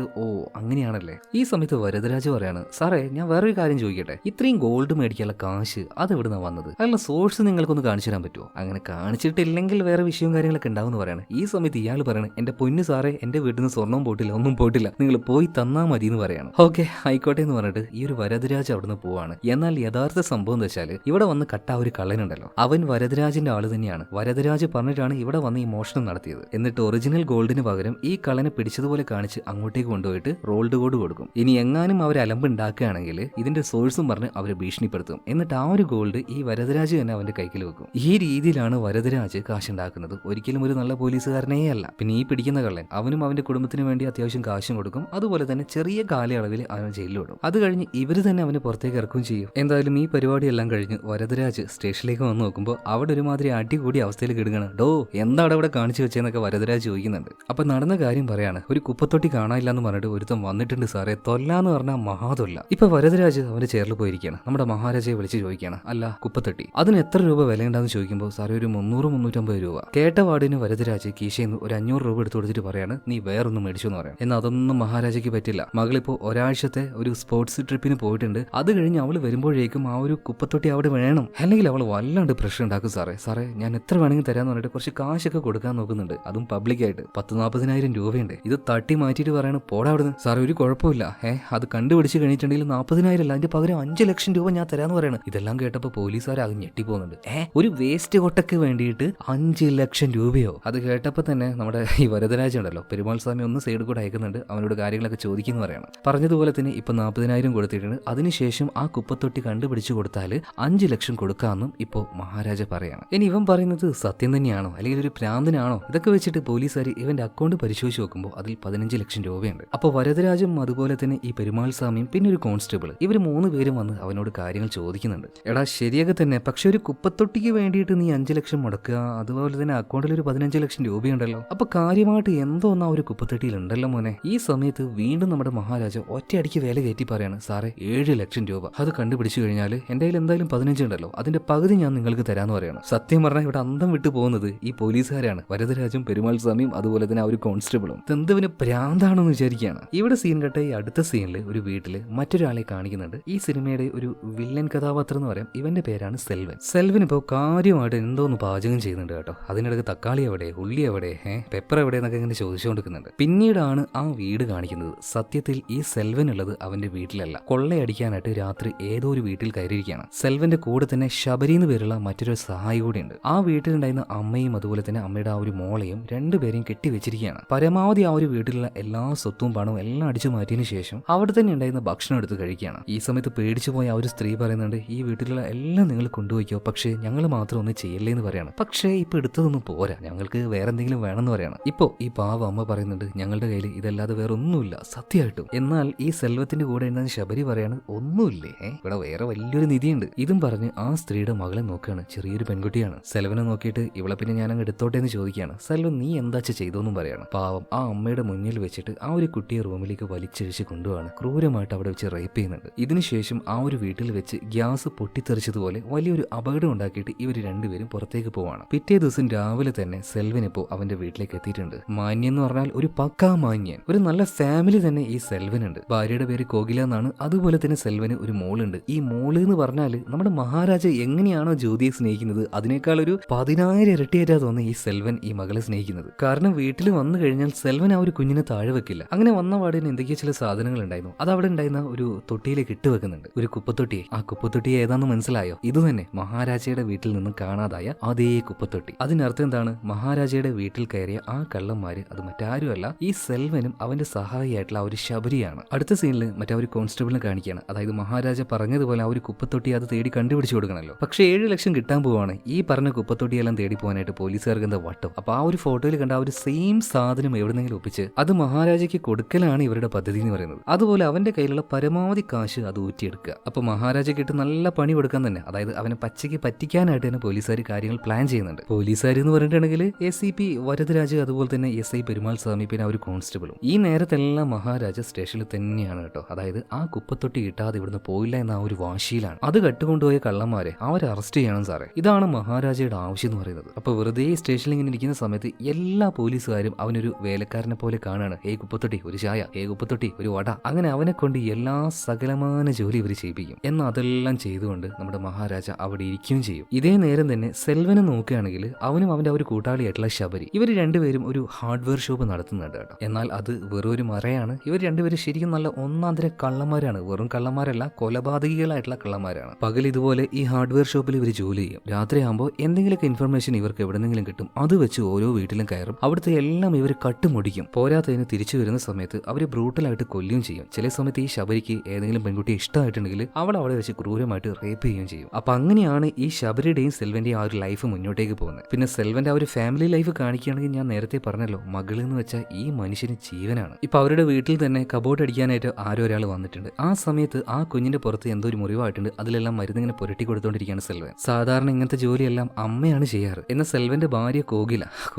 അങ്ങനെയാണല്ലേ. ഈ സമയത്ത് വരദരാജ് പറയാണ്, സാറേ ഞാൻ വേറൊരു കാര്യം ചോദിക്കട്ടെ, ഇത്രയും ഗോൾഡ് മേടിക്കാനുള്ള കാശ് അത് എവിടുന്നാ വന്നത്? അതിനുള്ള സോഴ്സ് നിങ്ങൾക്കൊന്ന് കാണിച്ചു തരാൻ പറ്റുമോ? അങ്ങനെ കാണിച്ചിട്ടില്ലെങ്കിൽ വേറെ വിഷയവും കാര്യങ്ങളൊക്കെ ഉണ്ടാവുമെന്ന് പറയാണ്. ഈ സമയത്ത് ഇയാൾ പറയാണ്, എന്റെ പൊന്നു സാറേ എന്റെ വീട്ടിൽ നിന്ന് സ്വർണ്ണം പോയിട്ടില്ല, ഒന്നും പോയിട്ടില്ല, നിങ്ങൾ പോയി തന്നാ മതി എന്ന് പറയാണ്. ഓക്കെ ആയിക്കോട്ടെ എന്ന് പറഞ്ഞിട്ട് ഈ ഒരു വരദരാജ് അവിടുന്ന് പോവാണ്. എന്നാൽ യഥാർത്ഥ സംഭവം എന്താ വെച്ചാൽ ഇവിടെ വന്ന് കട്ട ഒരു കള്ളനുണ്ടല്ലോ അവൻ വരദരാജിന്റെ ആള് തന്നെയാണ്. വരദരാജ് പറഞ്ഞിട്ടാണ് ഇവിടെ വന്ന് ഈ മോഷണം നടത്തിയത്. എന്നിട്ട് ഒറിജിനൽ ഗോൾഡിന് പകരം ഈ കള്ളനെ പിടിച്ചതുപോലെ കാണിച്ച് അങ്ങോട്ടേക്ക് കൊണ്ടുപോയിട്ട് റോൾഡ് ഗോൾഡ് കൊടുക്കും. ഇനി എങ്ങാനും അവർ അലമ്പ് ഉണ്ടാക്കുകയാണെങ്കിൽ ഇതിന്റെ സോഴ്സും പറഞ്ഞ് അവരെ ഭീഷണിപ്പെടുത്തും. എന്നിട്ട് ആ ഒരു ഗോൾഡ് ഈ വരദരാജ് തന്നെ അവന്റെ കൈക്കിൽ വെക്കും. ഈ രീതിയിലാണ് വരദരാജ് കാശുണ്ടാക്കുന്നത്. ഒരിക്കലും ഒരു നല്ല പോലീസുകാരനേ അല്ല. പിന്നെ ഈ പിടിക്കുന്ന കള്ളൻ അവനും അവന്റെ കുടുംബത്തിന് വേണ്ടി അത്യാവശ്യം കാശും കൊടുക്കും. അതുപോലെ തന്നെ ചെറിയ കാലയളവിൽ അവൻ ജയിലിൽ വിടും. അത് കഴിഞ്ഞ് ഇവര് തന്നെ അവന് പുറത്തേക്ക് ഇറക്കുകയും ചെയ്യും. എന്തായാലും ഈ പരിപാടിയെല്ലാം കഴിഞ്ഞ് വരദരാജ് സ്റ്റേഷനിലേക്ക് വന്ന് നോക്കുമ്പോൾ അവിടെ ഒരുമാതിരി അടികൂടി അവസ്ഥയിൽ കിടങ്ങണം. ഡോ എന്താണ് അവിടെ കാണിച്ചു വെച്ചതെന്നൊക്കെ വരദരാജ് ചോദിക്കുന്നുണ്ട്. അപ്പൊ നടന്ന കാര്യം പറയാണ്, ഒരു കുപ്പത്തൊട്ടി കാണാനില്ല എന്ന് പറഞ്ഞിട്ട് ഒരുത്തം വന്നിട്ടുണ്ട് സാറേ, തൊല്ലാന്ന് പറഞ്ഞാൽ മഹാതൊല്ല. ഇപ്പൊ വരദരാജ് അവന്റെ ചെയറിൽ പോയിരിക്കുകയാണ്. നമ്മുടെ മഹാരാജയെ വിളിച്ച് ചോദിക്കുകയാണ്, അല്ല കുപ്പത്തൊട്ടി അതിന് എത്ര രൂപ വിലയുണ്ടാന്ന് ചോദിക്കുമ്പോൾ സാറേ ഒരു 300-350 രൂപ. കേട്ട വാർഡിന് വരദരാജ് കീശയിൽ ഒരു 500 രൂപ എടുത്തു കൊടുത്തിട്ട് പറയാണ്, നീ വേറൊന്നും മേടിച്ചു എന്ന് പറയാം. എന്നാൽ അതൊന്നും മഹാരാജയ്ക്ക് പറ്റില്ല. മകളിപ്പോ ഒരാഴ്ചത്തെ ഒരു സ്പോർട്സ് ട്രിപ്പിന് പോയിട്ടുണ്ട്. അത് കഴിഞ്ഞ് അവള് വരുമ്പോഴേക്കും ആ ഒരു കുപ്പത്തൊട്ടി അവിടെ വേണം, അല്ലെങ്കിൽ അവൾ വല്ലാണ്ട് പ്രഷർ ഉണ്ടാക്കും സാറേ ഞാൻ എത്ര വേണമെങ്കിൽ തരാന്ന് പറഞ്ഞിട്ട് കുറച്ച് കാശൊക്കെ കൊടുക്കാൻ നോക്കുന്നുണ്ട്. അതും പബ്ലിക്കായിട്ട് 10,000-40,000 രൂപയുണ്ട്. ഇത് തട്ടി മാറ്റിയിട്ട് പറയാണ്, പോടാ അവിടുന്ന്. സാറേ ഒരു കുഴപ്പമില്ല, അത് കണ്ടുപിടിച്ച് കഴിഞ്ഞിട്ടുണ്ടെങ്കിൽ 40,000 അല്ല, അതിന്റെ പകരം 5 ലക്ഷം രൂപ ഞാൻ തരാന്ന് പറയാണ്. ഇതെല്ലാം കേട്ടപ്പോൾ പോലീസുകാർ അത് ഞെട്ടിപ്പോകുന്നുണ്ട്. ഒരു വേസ്റ്റ് കൊട്ടക്ക് വേണ്ടിയിട്ട് 5 ലക്ഷം രൂപയോ? അത് കേട്ടപ്പോൾ തന്നെ നമ്മുടെ ഈ വരദരാജ് ഉണ്ടല്ലോ പെരുമാൾ സ്വാമി ഒന്ന് സൈഡ് കൂടെ അയക്കുന്നുണ്ട്, അവനോട് കാര്യങ്ങളൊക്കെ ചോദിക്കുന്നു പറയണം. പറഞ്ഞതുപോലെ തന്നെ ഇപ്പൊ 40,000 കൊടുത്തിട്ടുണ്ട്. അതിനുശേഷം ആ കുപ്പത്തൊട്ടി കണ്ടുപിടിച്ചു കൊടുത്താൽ 5 ലക്ഷം കൊടുക്കാമെന്നും ഇപ്പോ മഹാരാജ പറയാണ്. ഇനി ഇവൻ പറയുന്നത് സത്യം തന്നെയാണോ അല്ലെങ്കിൽ ഒരു പ്രാന്തനാണോ? ഇതൊക്കെ വെച്ചിട്ട് പോലീസുകാർ ഇവന്റെ അക്കൗണ്ട് പരിശോധിച്ച് നോക്കുമ്പോൾ അതിൽ 15 ലക്ഷം രൂപയുണ്ട്. അപ്പോൾ വരദരാജും അതുപോലെ തന്നെ ഈ പെരുമാൾ സ്വാമിയും പിന്നെ ഒരു കോൺസ്റ്റബിൾ ഇവർ 3 പേരും വന്ന് അവനോട് കാര്യങ്ങൾ ചോദിക്കുന്നുണ്ട്. എടാ ശരിയൊക്കെ തന്നെ, പക്ഷെ ഒരു കുപ്പത്തൊട്ടിക്ക് വേണ്ടിയിട്ട് നീ 5 ലക്ഷം മുടക്കുക, അതുപോലെ തന്നെ അക്കൗണ്ടിൽ ഒരു 15 ലക്ഷം രൂപയുണ്ടല്ലോ, അപ്പൊ കാര്യമായിട്ട് എന്തോ ഒന്നാ ഒരു കുപ്പത്തൊട്ടിയിൽ ഉണ്ടല്ലോ മോനെ. ഈ സമയത്ത് വീണ്ടും നമ്മുടെ മഹാരാജ ഒറ്റയടിക്ക് വില കയറ്റി പറയാണ്, സാറേ 7 ലക്ഷം രൂപ അത് കണ്ടുപിടിച്ചു കഴിഞ്ഞാൽ എന്റെ കയ്യിൽ എന്തായാലും 15 ഉണ്ടല്ലോ, അതിന്റെ പകുതി ഞാൻ നിങ്ങൾക്ക് തരാന്ന് പറയാണ്. സത്യം പറഞ്ഞാൽ ഇവിടെ അന്തം വിട്ടു പോകുന്നത് ഈ പോലീസുകാരാണ്, വരദരാജും പെരുമാൾ സ്വാമിയും അതുപോലെ തന്നെ ആ ഒരു കോൺസ്റ്റബിളും. തെന്തവിന് പ്രാന്താണെന്ന് വിചാരിക്കുകയാണ്. ഇവിടെ സീൻ കേട്ട ഈ അടുത്ത സീനിൽ ഒരു വീട്ടില് മറ്റൊരാളെ കാണിക്കുന്നുണ്ട്. ഈ സിനിമയുടെ ഒരു വില്ലൻ കഥാപാത്രം എന്ന് പറയാം. ഇവന്റെ പേരാണ് സെൽവൻ. സെൽവൻ ഇപ്പോൾ കാര്യമായിട്ട് എന്തോന്ന് പാചകം ചെയ്യുന്നുണ്ട് കേട്ടോ. അതിനിടക്ക് തക്കാളി എവിടെ, ഉള്ളി എവിടെ, പെപ്പർ എവിടെ എന്നൊക്കെ ഇങ്ങനെ ചോദിച്ചുകൊണ്ടിരിക്കുന്നുണ്ട്. പിന്നീടാണ് ആ വീട് കാണിക്കുന്നത്. സത്യത്തിൽ ഈ സെൽവൻ ഉള്ളത് അവന്റെ വീട്ടിലല്ല, കൊള്ളയടിക്കാനായിട്ട് രാത്രി ഏതോ ഒരു വീട്ടിൽ കയറിയിരിക്കുകയാണ്. സെൽവന്റെ കൂടെ തന്നെ ശബരി എന്ന് പേരുള്ള മറ്റൊരു സഹായി കൂടിയുണ്ട്. ആ വീട്ടിലുണ്ടായിരുന്ന അമ്മയും അതുപോലെ തന്നെ അമ്മയുടെ ആ ഒരു മോളെയും 2 പേരെയും കെട്ടിവെച്ചിരിക്കുകയാണ്. പരമാവധി ആ ഒരു വീട്ടിലുള്ള എല്ലാ സ്വത്തും പണവും എല്ലാം അടിച്ചു മാറ്റിയതിനു ശേഷം അവിടെ തന്നെ ഉണ്ടായിരുന്ന ഭക്ഷണം എടുത്ത് കഴിക്കുകയാണ്. ഈ സമയത്ത് പേടിച്ചു പോയ ആ ഒരു സ്ത്രീ പറയുന്നുണ്ട്, ഈ വീട്ടിലുള്ള എല്ലാം നിങ്ങൾ കൊണ്ടുപോയിക്കോ, പക്ഷേ ഞങ്ങൾ മാത്രം ഒന്നും ചെയ്യല്ലേ എന്ന് പറയാണ്. പക്ഷേ ഇപ്പൊ എടുത്തതൊന്നും പോരാ, ഞങ്ങൾക്ക് വേറെ എന്തെങ്കിലും വേണമെന്ന് പറയണം. ഇപ്പോ ഈ പാവ അമ്മ പറയുന്നുണ്ട്, ഞങ്ങളുടെ കയ്യിൽ ഇതല്ലാതെ വേറെ ഒന്നുമില്ല സത്യമായിട്ടും. എന്നാൽ ഈ സെൽവത്തിന്റെ കൂടെ ഉണ്ടായിരുന്ന ശബരി പറയാണ്, ഒന്നുമില്ലേ, ഇവിടെ വേറെ വലിയൊരു നിധിയുണ്ട്. ഇതും പറഞ്ഞ് ആ സ്ത്രീയുടെ മകളെ നോക്കുകയാണ്. ചെറിയൊരു പെൺകുട്ടിയാണ്. സെൽവനെ നോക്കിയിട്ട് ഇവളെ പിന്നെ ഞാൻ അങ്ങ് എടുത്തോട്ടെ എന്ന് ചോദിക്കുകയാണ്. സെൽവൻ നീ എന്താച്ച ചെയ്തോന്നും പറയാണ്. പാവം ആ അമ്മയുടെ മുന്നിൽ വെച്ചിട്ട് ആ ഒരു കുട്ടിയെ റൂമിലേക്ക് വലിച്ചഴിച്ച് കൊണ്ടുപോവാണ്. ക്രൂരമായിട്ട് അവിടെ വെച്ച് റേപ്പ് ചെയ്യുന്നുണ്ട്. ഇതിനുശേഷം ആ ഒരു വീട്ടിൽ വെച്ച് ഗ്യാസ് പൊട്ടിത്തെറിച്ചതുപോലെ വലിയൊരു അപകടം ഉണ്ടാക്കിയിട്ട് ഇവർ രണ്ടുപേരും പുറത്തേക്ക് പോവാണ്. പിറ്റേ ദിവസം രാവിലെ തന്നെ സെൽവൻ ഇപ്പോ അവന്റെ വീട്ടിലേക്ക് എത്തിയിട്ടുണ്ട്. മാന്യൻ എന്ന് പറഞ്ഞാൽ ഒരു പക്കാ മാന്യൻ, ഒരു നല്ല ഫാമിലി തന്നെ ഈ സെൽവൻ ഉണ്ട്. ഭാര്യയുടെ പേര് കോകില എന്നാണ്. അതുപോലെ തന്നെ സെൽവന് ഒരു മോളുണ്ട്. ഈ മോള് എന്ന് പറഞ്ഞാൽ നമ്മുടെ മഹാരാജ എങ്ങനെയാണോ ജ്യോതിയെ സ്നേഹിക്കുന്നത് അതിനേക്കാൾ ഒരു 10,000 ഇരട്ടിയായിട്ടാ തോന്നുന്നു ഈ സെൽവൻ ഈ മകളെ സ്നേഹിക്കുന്നത്. കാരണം വീട്ടിൽ വന്നു കഴിഞ്ഞാൽ സെൽവൻ ആ ഒരു കുഞ്ഞിനെ താഴെ വെക്കില്ല. അങ്ങനെ വന്ന പാടിന് എന്തൊക്കെയോ ചില സാധനങ്ങൾ ഉണ്ടായിരുന്നു. അത് അവിടെ ഉണ്ടായിരുന്ന ഒരു തൊട്ടിയിലേക്ക് ഇട്ട് വെക്കുന്നുണ്ട്, ഒരു കുപ്പത്തൊട്ടിയെ. ആ കുപ്പത്തൊട്ടിയെ ഏതാണെന്ന് മനസ്സിലായോ? ഇത് തന്നെ മഹാരാജയുടെ വീട്ടിൽ നിന്ന് കാണാതായ അതേ കുപ്പത്തൊട്ടി. അതിനർത്ഥം എന്താണ്? മഹാരാജയുടെ വീട്ടിൽ കയറിയ ആ കള്ളന്മാര് അത് മറ്റാരുമല്ല, ഈ സെൽവനും അവന്റെ സഹായിയായിട്ടുള്ള ആ ഒരു ശബരിയാണ്. അടുത്ത സീനിൽ മറ്റേ ഒരു കോൺസ്റ്റബിളിനെ കാണിക്കുകയാണ്. അതായത് മഹാരാജ പറഞ്ഞതുപോലെ ആ ഒരു കുപ്പത്തൊട്ടി അത് തേടി കണ്ടുപിടിച്ചു കൊടുക്കണമല്ലോ. പക്ഷെ 7 ലക്ഷം കിട്ടാൻ പോവാണ്. ഈ പറഞ്ഞ കുപ്പത്തൊട്ടിയെല്ലാം തേടി പോകാനായിട്ട് പോലീസുകാർക്ക് എന്താ വട്ടം. അപ്പൊ ആ ഒരു ഫോട്ടോയിൽ കണ്ട ആ ഒരു സെയിം സാധനം എവിടെന്നെങ്കിലും ഒപ്പിച്ച് അത് മഹാരാജയ്ക്ക് കൊടുക്കലാണ് ഇവരുടെ പദ്ധതി എന്ന് പറയുന്നത്. അതുപോലെ അവന്റെ കയ്യിലുള്ള പരമാവധി കാശ് അത് ഊറ്റിയെടുക്കുക. അപ്പൊ മഹാരാജയ്ക്ക് ഇട്ട് നല്ല പണി കൊടുക്കാൻ തന്നെ, അതായത് അവനെ പച്ചയ്ക്ക് പറ്റിക്കാനായിട്ട് തന്നെ പോലീസുകാർ കാര്യങ്ങൾ പ്ലാൻ ചെയ്യുന്നുണ്ട്. പോലീസുകാർ എന്ന് പറഞ്ഞിട്ടുണ്ടെങ്കിൽ ACP വരദരാജ്, അതുപോലെ തന്നെ SI പെരുമാൾ സ്വാമി, പിന്നെ ആ ഒരു കോൺസ്റ്റബിളും. ഈ നേരത്തെല്ലാം മഹാരാജ സ്റ്റേഷനിൽ തന്നെയാണ് കേട്ടോ. അതായത് ആ കുപ്പത്തൊട്ടി കിട്ടാതെ ഇവിടുന്ന് പോയില്ല എന്ന ആ ഒരു വാശിയിലാണ്. അത് കട്ടുകൊണ്ടുപോയ കള്ളന്മാരെ അവരെ അറസ്റ്റ് ചെയ്യണം സാറേ. ഇതാണ് മഹാരാജയുടെ ആവശ്യം എന്ന് പറയുന്നത്. അപ്പൊ വെറുതെ സ്റ്റേഷനിൽ ഇങ്ങനെ ഇരിക്കുന്ന സമയത്ത് എല്ലാ പോലീസുകാരും അവനൊരു വേലക്കാരനെ പോലെ കാണാണ്. കുപ്പത്തൊട്ടി ഒരു ചായ, കുപ്പത്തൊട്ടി ഒരു വട. അങ്ങനെ അവനെ കൊണ്ട് എല്ലാ സകലമാന ജോലി ഇവർ ചെയ്യിപ്പിക്കും. എന്നാൽ അതെല്ലാം ചെയ്തുകൊണ്ട് നമ്മുടെ മഹാരാജ അവിടെ ഇരിക്കുകയും ചെയ്യും. ഇതേ നേരം തന്നെ സെൽവനെ നോക്കുകയാണെങ്കിൽ അവനും അവന്റെ ഒരു കൂട്ടാളിയായിട്ടുള്ള ശബരി, ഇവർ രണ്ടുപേരും ഒരു ഹാർഡ്വെയർ ഷോപ്പ് നടത്തുന്നുണ്ട് കേട്ടോ. എന്നാൽ അത് വെറും ഒരു മറയാണ്. ഇവർ രണ്ടുപേരും ശരിക്കും നല്ല ഒന്നാന്തര കള്ളന്മാരാണ്. വെറും കള്ളന്മാരല്ല, കൊലപാതകികളായിട്ടുള്ള കള്ളന്മാരാണ്. പകൽ ഇതുപോലെ ഈ ഹാർഡ്വെയർ ഷോപ്പിൽ ഇവർ ജോലി ചെയ്യും. രാത്രിയാകുമ്പോൾ എന്തെങ്കിലുമൊക്കെ ഇൻഫർമേഷൻ ഇവർക്ക് എവിടെന്നെങ്കിലും കിട്ടും. അത് വെച്ച് ഓരോ വീട്ടിലും കയറും. അവിടുത്തെ എല്ലാം ഇവർ കട്ടുമുടിക്കും. പോരാത്തതിന് തിരിച്ചു വരുന്ന സമയത്ത് അവർ ബ്രൂട്ടലായിട്ട് കൊല്ലുകയും ചെയ്യും. ചില സമയത്ത് ഈ ശബരിക്ക് ഏതെങ്കിലും പെൺകുട്ടിയെ ഇഷ്ടമായിട്ടുണ്ടെങ്കിൽ അവിടെ വെച്ച് ക്രൂരമായിട്ട് റേപ്പ് ചെയ്യുകയും ചെയ്യും. അപ്പൊ അങ്ങനെയാണ് ഈ ശബരിയുടെയും സെൽവന്റെയും ആ ഒരു ലൈഫ് മുന്നോട്ടേക്ക് പോകുന്നത്. പിന്നെ സെൽവന്റെ ആ ഒരു ഫാമിലി ലൈഫ് കാണിക്കുകയാണെങ്കിൽ ഞാൻ നേരത്തെ പറഞ്ഞല്ലോ, മകൾ എന്ന് വെച്ചാൽ ഈ മനുഷ്യന് ജീവനാണ്. ഇപ്പൊ അവരുടെ വീട്ടിൽ തന്നെ കബോർഡ് അടിക്കാനായിട്ട് ആരോ ഒരാൾ വന്നിട്ടുണ്ട്. ആ സമയത്ത് ആ കുഞ്ഞിന്റെ പുറത്ത് എന്തോ ഒരു മുറിവായിട്ടുണ്ട്. അതിലെല്ലാം മരുന്നിങ്ങനെ പുരട്ടി കൊടുത്തോണ്ടിരിക്കുകയാണ് സെൽവൻ. സാധാരണ ഇങ്ങനത്തെ ജോലിയെല്ലാം അമ്മയാണ് ചെയ്യാറ്. എന്നാൽ സെൽവന്റെ ഭാര്യ കോകില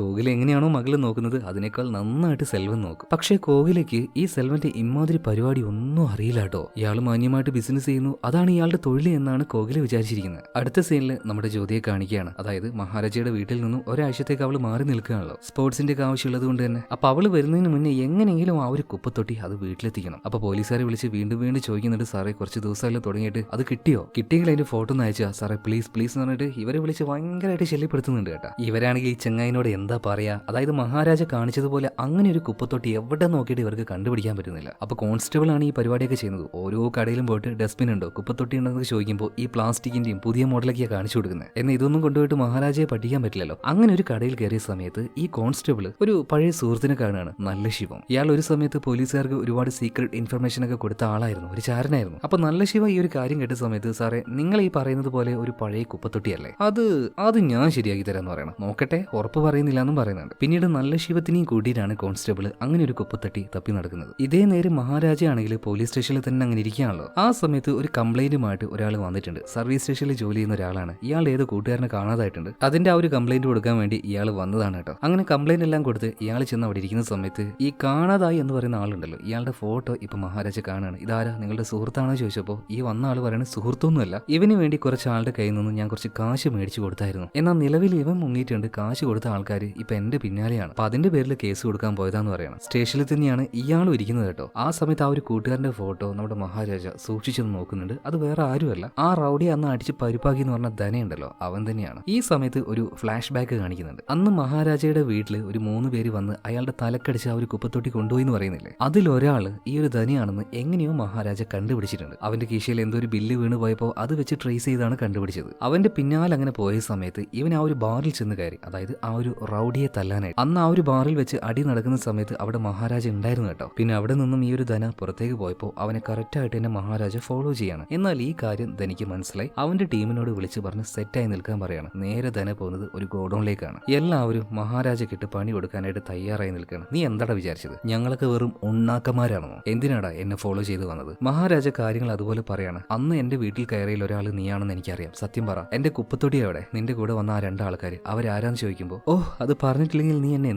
എങ്ങനെയാണോ മകള് നോക്കുന്നത് അതിനേക്കാൾ നന്നായിട്ട് സെൽവൻ നോക്കും. പക്ഷേ കോകിലയ്ക്ക് ഈ സെൽവന്റെ ഇമാതിരി പരിപാടി ഒന്നും അറിയില്ല കേട്ടോ. ഇയാൾ മാന്യമായിട്ട് ബിസിനസ് ചെയ്യുന്നു, അതാണ് ഇയാളുടെ തൊഴിൽ എന്നാണ് കോകില വിചാരിച്ചിരിക്കുന്നത്. അടുത്ത സീനിൽ നമ്മുടെ ജ്യോതിയെ കാണിക്കുകയാണ്. അതായത് മഹാരാജയുടെ വീട്ടിൽ നിന്നും ഒരാഴ്ചത്തേക്ക് അവൾ മാറി നിൽക്കുകയാണല്ലോ, സ്പോർട്സിന്റെ ഒക്കെ ആവശ്യമുള്ളത് കൊണ്ട് തന്നെ. അപ്പൊ അവള് വരുന്നതിന് മുന്നേ എങ്ങനെയെങ്കിലും ആ ഒരു കുപ്പത്തൊട്ടി അത് വീട്ടിലെത്തിക്കണം. അപ്പൊ പോലീസുകാരെ വിളിച്ച് വീണ്ടും ചോദിക്കുന്നുണ്ട്, സാറേ കുറച്ച് ദിവസമല്ലേ തുടങ്ങിയിട്ട് അത് കിട്ടിയോ? കിട്ടിയെങ്കിൽ അതിന്റെ ഫോട്ടോ ഒന്ന് അയച്ചാ സാറേ പ്ലീസ് പ്ലീസ് എന്ന് പറഞ്ഞിട്ട് ഇവരെ വിളിച്ച് ഭയങ്കരമായിട്ട് ശല്യപ്പെടുത്തുന്നുണ്ട് കേട്ടോ. ഇവരാണെങ്കിൽ ഈ ചെങ്ങായിനോട് എന്താ പറയാ, അതായത് മഹാരാജ കാണിച്ചതുപോലെ അങ്ങനെ ഒരു കുപ്പത്തൊട്ടി എവിടെ നോക്കിയിട്ട് ഇവർക്ക് കണ്ടുപിടിക്കാൻ പറ്റുന്നില്ല. അപ്പൊ കോൺസ്റ്റബിൾ ആണ് ഈ പരിപാടിയൊക്കെ ചെയ്യുന്നത്. ഓരോ കടയിലും പോയിട്ട് ഡസ്റ്റ്ബിൻ ഉണ്ടോ, കുപ്പത്തൊട്ടി ഉണ്ടെന്ന് ചോദിക്കുമ്പോൾ ഈ പ്ലാസ്റ്റിക്കിന്റെയും പുതിയ മോഡലൊക്കെയാണ് കാണിച്ചു കൊടുക്കുന്നത്. എന്നാൽ ഇതൊന്നും കൊണ്ടുപോയിട്ട് മഹാരാജയെ പഠിക്കാൻ പറ്റില്ലല്ലോ. അങ്ങനെ ഒരു കടയിൽ കയറിയ സമയത്ത് ഈ കോൺസ്റ്റബിൾ ഒരു പഴയ സുഹൃത്തിനെ കാണുകയാണ്, നല്ല ശിവം. ഇയാൾ ഒരു സമയത്ത് പോലീസുകാർക്ക് ഒരുപാട് സീക്രട്ട് ഇൻഫർമേഷൻ ഒക്കെ കൊടുത്ത ആളായിരുന്നു, ഒരു ചാരനായിരുന്നു. അപ്പൊ നല്ല ശിവ ഈ ഒരു കാര്യം കേട്ട സമയത്ത്, സാറേ നിങ്ങൾ ഈ പറയുന്നത് പോലെ ഒരു പഴയ കുപ്പത്തൊട്ടിയല്ലേ, അത് ഞാൻ ശരിയാക്കി തരാന്ന് പറയണം, നോക്കട്ടെ, ഉറപ്പ് പറയുന്നില്ല എന്നും പറയുന്നുണ്ട്. പിന്നീട് നല്ല ശിവത്തിനെയും കൂട്ടിയിട്ടാണ് കോൺസ്റ്റബിൾ അങ്ങനെ ഒരു കുപ്പത്തൊട്ടി തപ്പി നടക്കുന്നത്. ഇതേ നേരം മഹാരാജയാണെങ്കിൽ പോലീസ് സ്റ്റേഷനിൽ തന്നെ അങ്ങനെ ഇരിക്കുകയാണല്ലോ. ആ സമയത്ത് ഒരു കംപ്ലൈന്റുമായിട്ട് ഒരാൾ വന്നിട്ടുണ്ട്. സർവീസ് സ്റ്റേഷനിൽ ജോലി ചെയ്യുന്ന ഒരാളാണ്. ഇയാൾ ഏത് കൂട്ടുകാരനെ കാണാതായിട്ടുണ്ട്. അതിന്റെ ആ ഒരു കംപ്ലൈന്റ് കൊടുക്കാൻ വേണ്ടി ഇയാൾ വന്നതാണ് കേട്ടോ. അങ്ങനെ കംപ്ലൈന്റ് എല്ലാം കൊടുത്ത് ഇയാൾ ചെന്ന് അവിടെ ഇരിക്കുന്ന സമയത്ത് ഈ കാണാതായി എന്ന് പറയുന്ന ആളുണ്ടല്ലോ, ഇയാളുടെ ഫോട്ടോ ഇപ്പൊ മഹാരാജ കാണാണ്. ഇതാരാ, നിങ്ങളുടെ സുഹൃത്താണോ ചോദിച്ചപ്പോൾ ഈ വന്ന ആൾ പറയുന്നത് സുഹൃത്തൊന്നുമല്ല, ഇവന് വേണ്ടി കുറച്ച് ആളുടെ കയ്യിൽ നിന്ന് ഞാൻ കുറച്ച് കാശ് മേടിച്ചു കൊടുത്തായിരുന്നു. എന്നാൽ നിലവിൽ ഇവൻ മുങ്ങിയിട്ടുണ്ട്. കാശ് കൊടുത്ത ആൾക്കാർ ഇപ്പൊ എന്റെ പിന്നാലെയാണ്. അപ്പൊ അതിന്റെ പേരിൽ കേസ് കൊടുക്കാൻ പോയതാന്ന് പറയണം. സ്റ്റേഷനിൽ തന്നെയാണ് ഇയാളും ഇരിക്കുന്നത് കേട്ടോ. ആ സമയത്ത് ആ ഒരു കൂട്ടുകാരന്റെ ഫോട്ടോ നമ്മുടെ മഹാരാജ സൂക്ഷിച്ചെന്ന് നോക്കുന്നുണ്ട്. അത് വേറെ ആരുമല്ല, ആ റൗഡി അന്ന് അടിച്ച് പരിപ്പാക്കി എന്ന് പറഞ്ഞ ധനയുണ്ടല്ലോ, അവൻ തന്നെയാണ്. ഈ സമയത്ത് ഒരു ഫ്ലാഷ് ബാക്ക് കാണിക്കുന്നുണ്ട്. അന്ന് മഹാരാജയുടെ വീട്ടിൽ ഒരു 3 പേര് വന്ന് അയാളുടെ തലക്കടിച്ച് ആ ഒരു കുപ്പത്തൊട്ടി കൊണ്ടുപോയി എന്ന് പറയുന്നില്ലേ, അതിലൊരാള് ഈ ഒരു ധനിയാണെന്ന് എങ്ങനെയോ മഹാരാജ കണ്ടുപിടിച്ചിട്ടുണ്ട്. അവന്റെ കീശയിൽ എന്തോ ഒരു ബില്ല് വീണ് പോയപ്പോൾ അത് വെച്ച് ട്രേസ് ചെയ്താണ് കണ്ടുപിടിച്ചത്. അവന്റെ പിന്നാലെ അങ്ങനെ പോയ സമയത്ത് ഇവൻ ആ ഒരു ബാറിൽ ചെന്ന് കയറി, അതായത് ആ ഒരു റൗഡിയെ തല്ലാനായിട്ട്. അന്ന് ആ ഒരു ബാറിൽ വെച്ച് അടി നടക്കുന്ന സമയത്ത് അവിടെ മഹാരാജ ഉണ്ടായിരുന്നു കേട്ടോ. പിന്നെ അവിടെ നിന്നും ഈ ഒരു ധന പുറത്തേക്ക് പോയപ്പോൾ അവനെ കറക്റ്റായിട്ട് തന്നെ മഹാരാജ ഫോളോ ചെയ്യാണ്. എന്നാൽ ഈ കാര്യം ധനിക്ക് മനസ്സിലായി. അവന്റെ ടീമിനോട് വിളിച്ച് പറഞ്ഞ് സെറ്റായി നിൽക്കാൻ പറയാണ്. നേരെ ധന പോകുന്നത് ഒരു ഗോഡൌണിലേക്കാണ്. എല്ലാവരും മഹാരാജക്കിട്ട് പണി കൊടുക്കാനായിട്ട് തയ്യാറായി നിൽക്കുകയാണ്. നീ എന്താടാ വിചാരിച്ചത്, ഞങ്ങളൊക്കെ വെറും ഉണ്ണാക്കന്മാരാണോ, എന്തിനാടാ എന്നെ ഫോളോ ചെയ്ത് വന്നത്? മഹാരാജ കാര്യങ്ങൾ അതുപോലെ പറയാണ്. അന്ന് എന്റെ വീട്ടിൽ കയറിയിൽ ഒരാൾ നീയാണെന്ന് എനിക്കറിയാം, സത്യം പറ, എന്റെ കുപ്പത്തൊടി എവിടെ? നിന്റെ കൂടെ വന്ന ആ 2 ആൾക്കാർ അവരാരാന്ന് ചോദിക്കുമ്പോൾ, ഓ അത് പറഞ്ഞിട്ടില്ലെങ്കിൽ നീ എന്നെ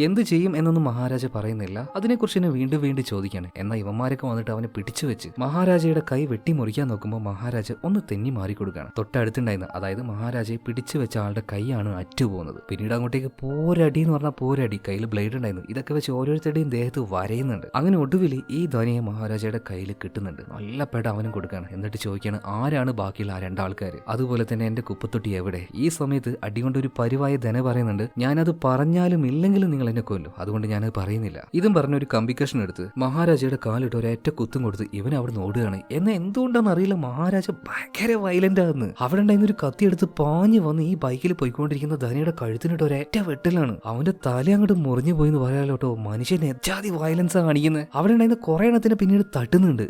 എന്ത് ചെയ്യും എന്നൊന്നും മഹാരാജ പറയുന്നില്ല. അതിനെക്കുറിച്ച് എന്നെ വീണ്ടും ചോദിക്കാണ്. എന്നാൽ ഇവന്മാരൊക്കെ വന്നിട്ട് അവനെ പിടിച്ചു വെച്ച് മഹാരാജയുടെ കൈ വെട്ടി മുറിക്കാൻ നോക്കുമ്പോൾ മഹാരാജ ഒന്ന് തെന്നി മാറിക്കൊടുക്കുകയാണ്. തൊട്ടടുത്തുണ്ടായിരുന്ന അതായത് മഹാരാജയെ പിടിച്ചു വെച്ച ആളുടെ കൈയാണ് അറ്റുപോകുന്നത്. പിന്നീട് അങ്ങോട്ടേക്ക് പോരടി എന്ന് പറഞ്ഞാൽ പോരടി, കയ്യിൽ ബ്ലേഡ് ഉണ്ടായിരുന്നു. ഇതൊക്കെ വെച്ച് ഓരോരുത്തരുടെയും ദേഹത്ത് വരയുന്നുണ്ട്. അങ്ങനെ ഒടുവിൽ ഈ ധ്വനിയെ മഹാരാജയുടെ കയ്യിൽ കിട്ടുന്നുണ്ട്. നല്ല പെട അവനും കൊടുക്കുകയാണ്. എന്നിട്ട് ചോദിക്കുകയാണ് ആരാണ് ബാക്കിയുള്ള ആ രണ്ടാൾക്കാർ, അതുപോലെ തന്നെ എന്റെ കുപ്പത്തൊട്ടി എവിടെ? ഈ സമയത്ത് അടികൊണ്ട് ഒരു പരിവായ ധന പറയുന്നുണ്ട്, ഞാനത് പറഞ്ഞാലും ഇല്ലെങ്കിലും നിങ്ങൾ എന്നെ കൊല്ലും, അതുകൊണ്ട് ഞാനത് പറയുന്നില്ല. ഇതും പറഞ്ഞ ഒരു കമ്പിക്കഷ്ണം എടുത്ത് മഹാരാജയുടെ കാലിട്ട് ഒരൊറ്റ കുത്തും കൊടുത്ത് ഇവൻ അവിടെ ഓടുകയാണ്. എന്നാൽ എന്തുകൊണ്ടാണെന്ന് അറിയില്ല, മഹാരാജ ഭയങ്കര വയലന്റ് ആകുന്നു. അവിടെ ഉണ്ടായിരുന്ന ഒരു കത്തി എടുത്ത് പാഞ്ഞു വന്ന് ഈ ബൈക്കിൽ പോയിക്കൊണ്ടിരിക്കുന്ന ധനയുടെ കഴുത്തിനിട്ട് ഒരൊറ്റ വെട്ടലാണ്. അവന്റെ തല അങ്ങോട്ട് മുറിഞ്ഞു പോയിന്ന് പറയാലോട്ടോ. മനുഷ്യൻ എജാതി വയലൻസാ കാണിക്കുന്നത്. അവിടെ ഉണ്ടായിരുന്ന കുറെ എണ്ണത്തിന് പിന്നീട് തട്ടുന്നുണ്ട്.